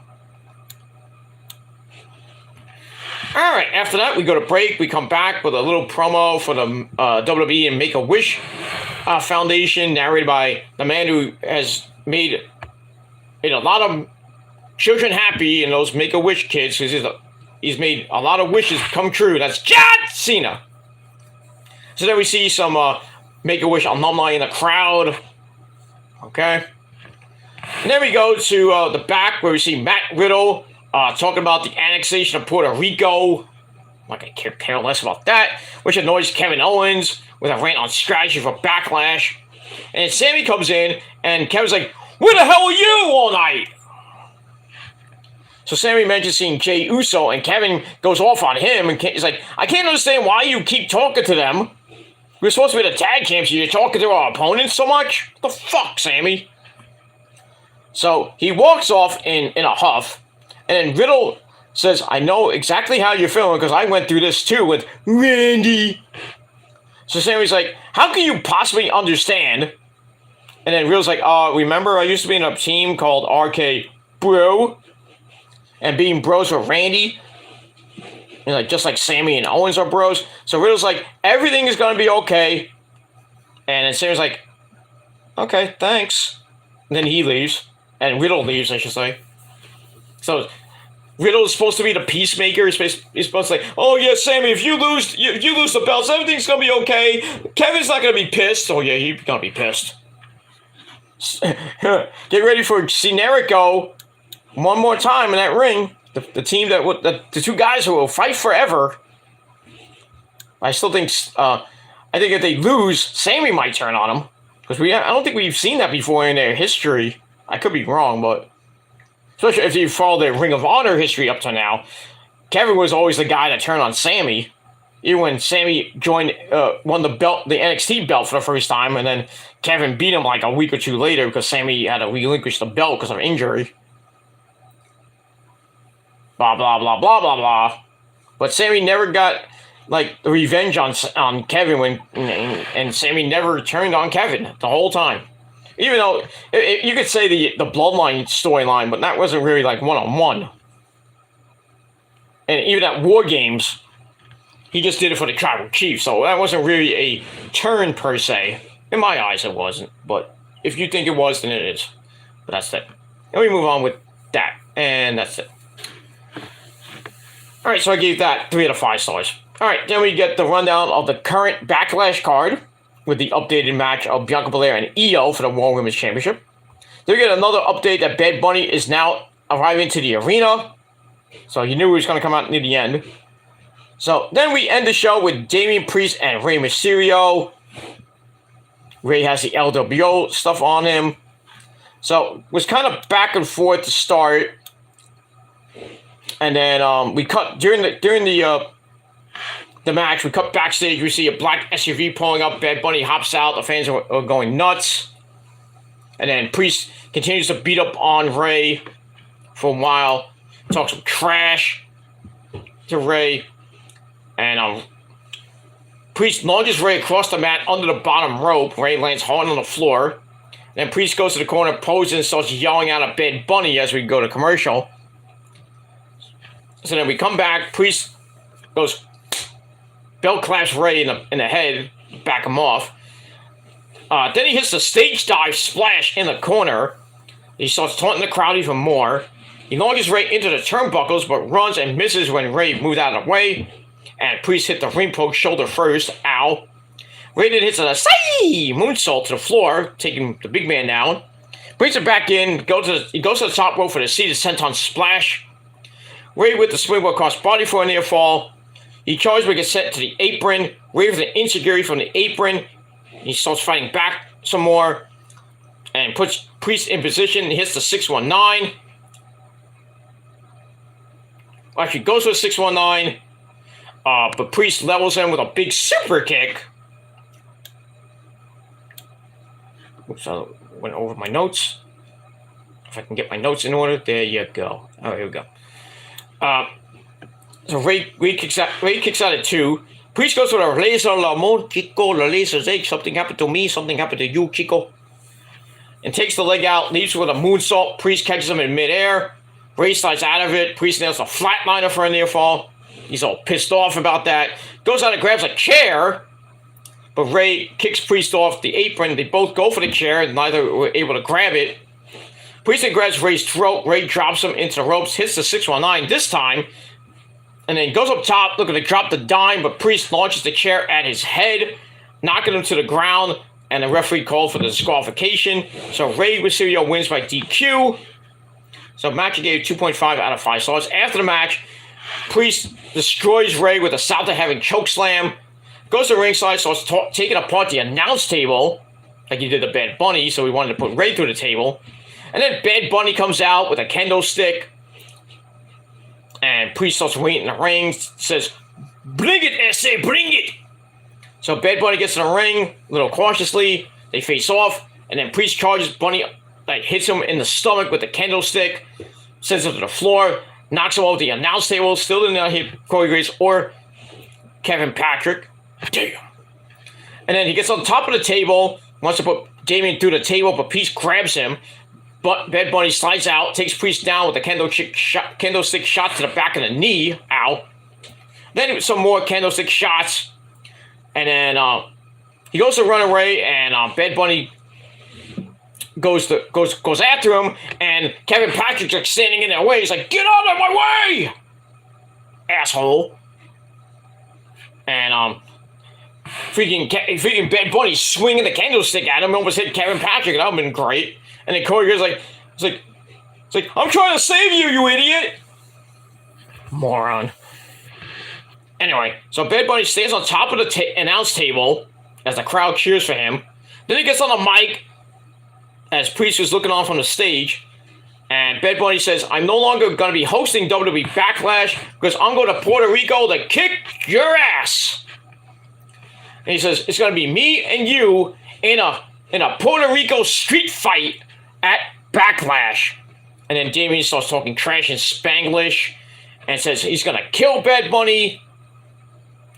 All right, after that, we go to break. We come back with a little promo for the WWE and Make-A-Wish Foundation, narrated by the man who has made a lot of children happy and those Make-A-Wish kids, because he's made a lot of wishes come true. That's John Cena. So then we see some Make-A-Wish alumni in the crowd. Okay. And then we go to the back where we see Matt Riddle talking about the annexation of Puerto Rico. Like, I care less about that, which annoys Kevin Owens with a rant on strategy for Backlash. And then Sammy comes in, and Kevin's like, where the hell were you all night? So Sammy mentions seeing Jey Uso, and Kevin goes off on him, and he's like, I can't understand why you keep talking to them. We're supposed to be the tag champs, you're talking to our opponents so much? What the fuck, Sammy? So he walks off in a huff, and then Riddle says, I know exactly how you're feeling because I went through this too with Randy. So Sammy's like, how can you possibly understand? And then Riddle's like, remember I used to be in a team called RK Bro? And being bros with Randy? And like, just like Sammy and Owens are bros. So Riddle's like, everything is going to be okay. And then Sammy's like, okay, thanks. And then he leaves. And Riddle leaves, I should say. So Riddle is supposed to be the peacemaker. He's supposed to say, oh yeah, Sammy, if you lose the belts, everything's going to be okay. Kevin's not going to be pissed. Oh yeah, he's going to be pissed. Get ready for Generico one more time in that ring. The team the two guys who will fight forever. I still think I think if they lose, Sammy might turn on him because I don't think we've seen that before in their history. I could be wrong, but especially if you follow their Ring of Honor history up to now, Kevin was always the guy that turned on Sammy. Even when Sammy won the NXT belt for the first time, and then Kevin beat him like a week or two later because Sammy had to relinquish the belt because of injury. Blah, blah, blah, blah, blah, blah. But Sammy never got, like, the revenge on Kevin and Sammy never turned on Kevin the whole time. Even though, you could say the Bloodline storyline, but that wasn't really, like, one-on-one. And even at War Games, he just did it for the Tribal Chief, so that wasn't really a turn, per se. In my eyes, it wasn't. But if you think it was, then it is. But that's it. And we move on with that. And that's it. Alright, so I gave that 3 out of 5 stars. Alright, then we get the rundown of the current Backlash card with the updated match of Bianca Belair and Io for the Raw Women's Championship. Then we get another update that Bad Bunny is now arriving to the arena. So you knew he was going to come out near the end. So then we end the show with Damian Priest and Rey Mysterio. Rey has the LWO stuff on him. So it was kind of back and forth to start. And then we cut during the match. We cut backstage. We see a black SUV pulling up. Bad Bunny hops out. The fans are going nuts. And then Priest continues to beat up on Ray for a while. Talks some trash to Ray. And Priest launches Ray across the mat under the bottom rope. Ray lands hard on the floor. Then Priest goes to the corner, poses, and starts yelling out at Bad Bunny as we go to commercial. So then we come back. Priest goes, belt claps Ray in the head, back him off. Then he hits the stage dive splash in the corner. He starts taunting the crowd even more. He launches Ray into the turnbuckles, but runs and misses when Ray moves out of the way. And Priest hit the ring poke shoulder first. Ow. Ray then hits a moonsault to the floor, taking the big man down. Brings it back in. He goes to the top rope for the seated senton splash. Ray with the springboard cross body for a near fall. He charges but gets sent to the apron. Ray with an insecurity from the apron. He starts fighting back some more. And puts Priest in position. He hits the 619. Actually goes for the 619. But Priest levels him with a big super kick. Oops, I went over my notes. If I can get my notes in order, there you go. Oh, here we go. So Ray kicks out at 2. Priest goes with a laser Lamont, Chico, the laser's egg. Something happened to me, something happened to you, Chico. And takes the leg out, leaves with a moonsault. Priest catches him in midair. Ray slides out of it. Priest nails a flatliner for a near fall. He's all pissed off about that. Goes out and grabs a chair. But Ray kicks Priest off the apron. They both go for the chair, and neither were able to grab it. Priest then grabs Ray's throat. Ray drops him into the ropes, hits the 619 this time, and then goes up top looking to drop the dime, but Priest launches the chair at his head, knocking him to the ground, and the referee called for the disqualification. So Ray Mysterio wins by DQ. So match gave 2.5 out of 5 stars. After the match, Priest destroys Ray with a South of Heaven chokeslam. Goes to ringside, starts taking apart the announce table, like he did the Bad Bunny, so he wanted to put Ray through the table. And then Bad Bunny comes out with a kendo stick. And Priest starts waiting in the ring, says, "Bring it, S.A., bring it!" So Bad Bunny gets in the ring, a little cautiously. They face off, and then Priest charges Bunny, hits him in the stomach with the kendo stick, sends him to the floor, knocks him over the announce table, still did not hit Corey Graves or Kevin Patrick. Damn. And then he gets on top of the table, wants to put Damien through the table, but Priest grabs him. But Bad Bunny slides out, takes Priest down with a kendo stick shot to the back of the knee. Ow. Then some more kendo stick shots. And then he goes to run away, and Bad Bunny goes after him, and Kevin Patrick's like standing in their way. He's like, "Get out of my way, asshole!" And freaking Bad Bunny swinging the candlestick at him, almost hit Kevin Patrick. That would have been great. And then Corey goes it's like, "I'm trying to save you, you idiot, moron." Anyway, so Bad Bunny stands on top of the announce table as the crowd cheers for him. Then he gets on the mic as Priest was looking on from the stage, and Bad Bunny says, "I'm no longer going to be hosting WWE Backlash because I'm going to Puerto Rico to kick your ass." And he says, "It's going to be me and you in a Puerto Rico street fight at Backlash." And then Damien starts talking trash in Spanglish and says he's going to kill Bad Bunny.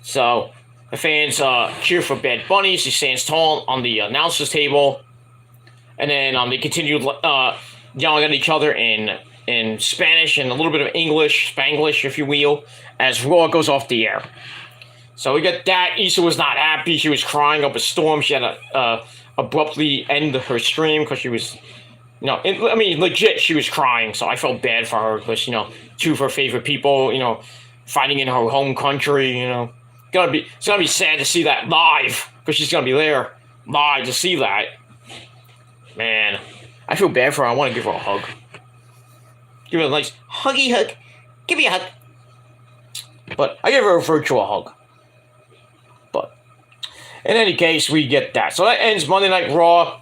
So the fans cheer for Bad Bunny. He stands tall on the announcer's table. And then they continue yelling at each other in Spanish and a little bit of English, Spanglish, if you will, as Raw goes off the air. So we got that. Issa was not happy. She was crying up a storm. She had to abruptly end her stream because she was, legit, she was crying. So I felt bad for her because, two of her favorite people, fighting in her home country, It's gonna be sad to see that live because she's gonna be there live to see that. Man, I feel bad for her. I want to give her a hug. Give her a nice huggy hug. Give me a hug. But I give her a virtual hug. But in any case, we get that. So that ends Monday Night Raw.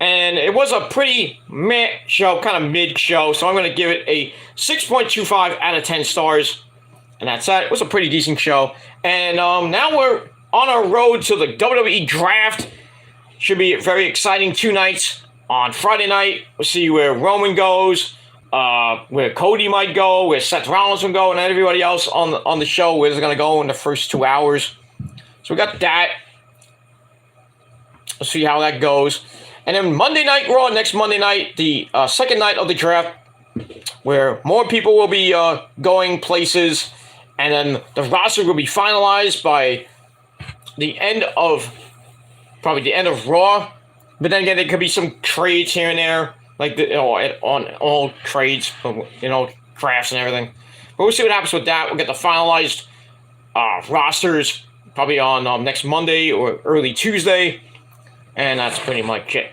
And it was a pretty meh show, kind of mid show, so I'm going to give it a 6.25 out of 10 stars. And that's that. It was a pretty decent show. And now we're on our road to the WWE Draft. Should be very exciting 2 nights. On Friday night, we'll see where Roman goes, where Cody might go, where Seth Rollins will go, and everybody else on the show where they're going to go in the first 2 hours. So we got that. We'll see how that goes. And then Monday Night Raw, next Monday night, the second night of the draft, where more people will be going places, and then the roster will be finalized by the end of, probably the end of Raw. But then again, there could be some trades here and there, like on all trades, drafts and everything. But we'll see what happens with that. We'll get the finalized rosters probably on next Monday or early Tuesday. And that's pretty much it.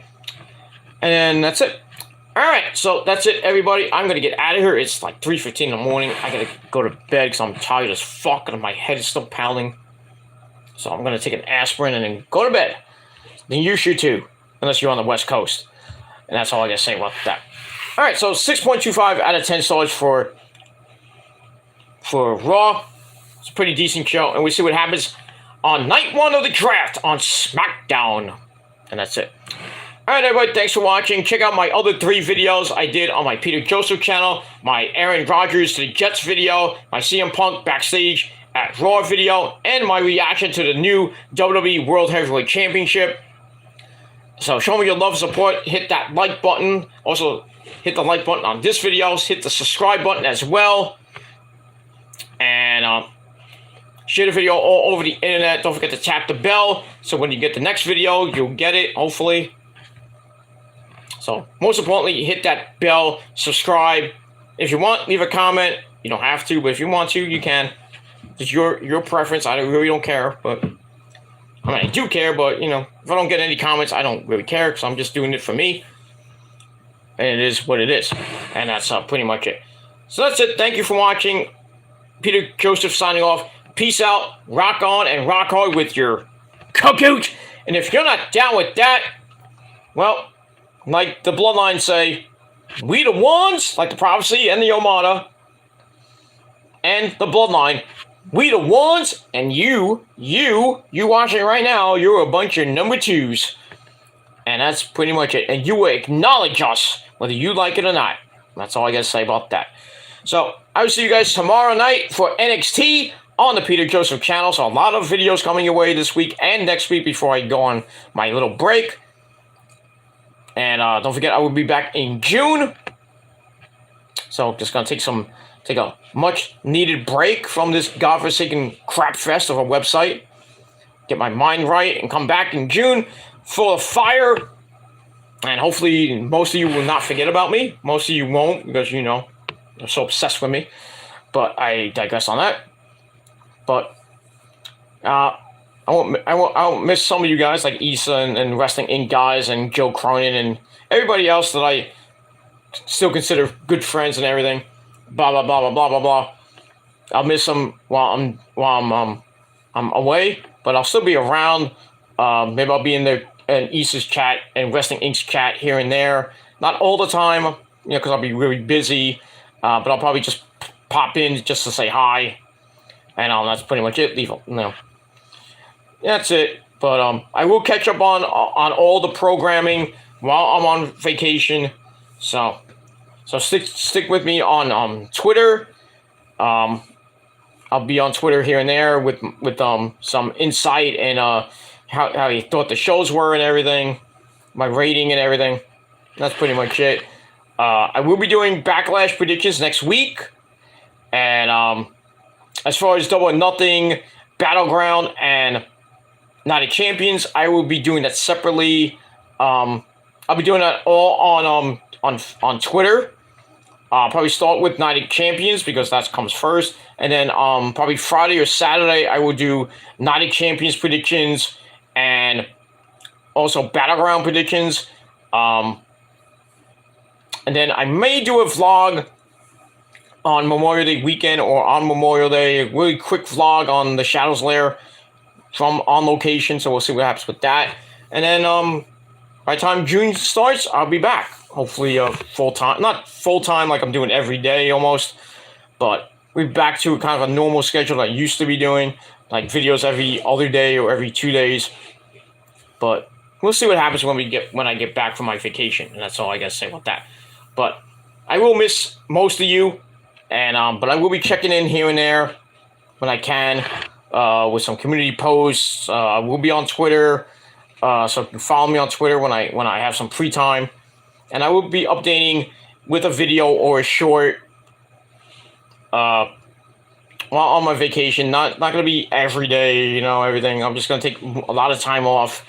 And that's it. All right, so that's it, everybody. I'm going to get out of here. It's like 3:15 in the morning. I got to go to bed because I'm tired as fuck and my head is still pounding. So I'm going to take an aspirin and then go to bed. Then you should too, unless you're on the West Coast. And that's all I got to say about that. All right, so 6.25 out of 10 stars for Raw. It's a pretty decent show. And we'll see what happens on night 1 of the draft on SmackDown. And that's it. Alright, everybody, thanks for watching. Check out my other 3 videos I did on my Peter Joseph channel, my Aaron Rodgers to the Jets video, my CM Punk backstage at Raw video, and my reaction to the new WWE World Heavyweight Championship. So show me your love and support. Hit that like button. Also, hit the like button on this video. Hit the subscribe button as well. And share the video all over the internet. Don't forget to tap the bell, so when you get the next video, you'll get it, hopefully. So, most importantly, hit that bell, subscribe. If you want, leave a comment. You don't have to, but if you want to, you can. It's your preference. I really don't care, but I mean, I do care, but if I don't get any comments, I don't really care because I'm just doing it for me. And it is what it is. And that's pretty much it. So that's it. Thank you for watching. Peter Joseph signing off. Peace out. Rock on and rock hard with your cookoot. And if you're not down with that, well, like the Bloodline say, we the ones, like the Prophecy and the Omada, and the Bloodline, we the ones, and you watching right now, you're a bunch of number 2s. And that's pretty much it. And you will acknowledge us, whether you like it or not. That's all I got to say about that. So, I will see you guys tomorrow night for NXT on the Peter Joseph channel. So, a lot of videos coming your way this week and next week before I go on my little break. And don't forget, I will be back in June. So, just going to take a much-needed break from this godforsaken crap fest of a website. Get my mind right and come back in June full of fire. And hopefully, most of you will not forget about me. Most of you won't because, they're so obsessed with me. But I digress on that. But I won't miss some of you guys like Issa and Wrestling Inc. guys and Joe Cronin and everybody else that I still consider good friends and everything. Blah blah blah blah blah blah blah. I'll miss them while I'm away, but I'll still be around. Maybe I'll be in Issa's chat and Wrestling Inc.'s chat here and there. Not all the time, because I'll be really busy. But I'll probably just pop in just to say hi. And that's pretty much it. That's it. But I will catch up on all the programming while I'm on vacation. So stick with me on Twitter. I'll be on Twitter here and there with some insight and how he thought the shows were and everything, my rating and everything. That's pretty much it. I will be doing Backlash predictions next week. And as far as Double or Nothing, Battleground, and Night of Champions, I will be doing that separately. I'll be doing that all on Twitter. I'll probably start with Night of Champions because that comes first. And then probably Friday or Saturday, I will do Night of Champions predictions and also Battleground predictions. And then I may do a vlog on Memorial Day weekend or on Memorial Day. A really quick vlog on the Shadows Lair from on location. So we'll see what happens with that. And then by the time June starts, I'll be back. Hopefully, full time. Not full time like I'm doing every day almost, but we're back to kind of a normal schedule I used to be doing, like videos every other day or every 2 days. But we'll see what happens when I get back from my vacation, and that's all I gotta say about that. But I will miss most of you, and but I will be checking in here and there when I can with some community posts. We'll be on Twitter, so you can follow me on Twitter when I have some free time, and I will be updating with a video or a short while on my vacation. Not gonna be every day, everything. I'm just gonna take a lot of time off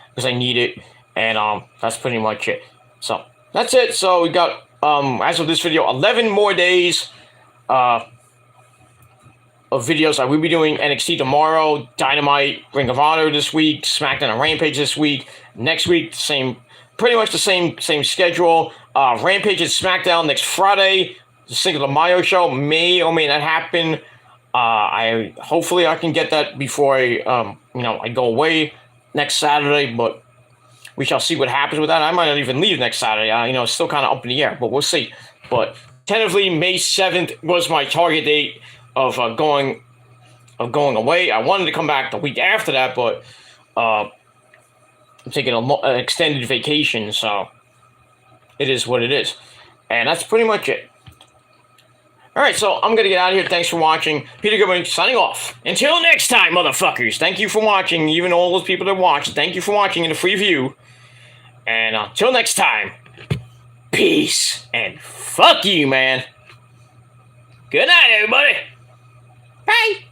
because I need it, and that's pretty much it. So that's it. So we got as of this video, 11 more days of videos. I will be doing NXT tomorrow, Dynamite, Ring of Honor this week, SmackDown and Rampage this week. Next week, pretty much the same schedule. Rampage and SmackDown next Friday. The Cinco de Mayo show may or may not happen. Hopefully I can get that before I go away next Saturday, but we shall see what happens with that. I might not even leave next Saturday. It's still kind of up in the air, but we'll see. But tentatively, May 7th was my target date of going away. I wanted to come back the week after that, but I'm taking an extended vacation, so it is what it is. And that's pretty much it. All right, so I'm going to get out of here. Thanks for watching. Peter Goodman signing off. Until next time, motherfuckers. Thank you for watching. Even all those people that watched, thank you for watching in the free view. And until next time, peace and fuck you, man. Good night, everybody. Bye.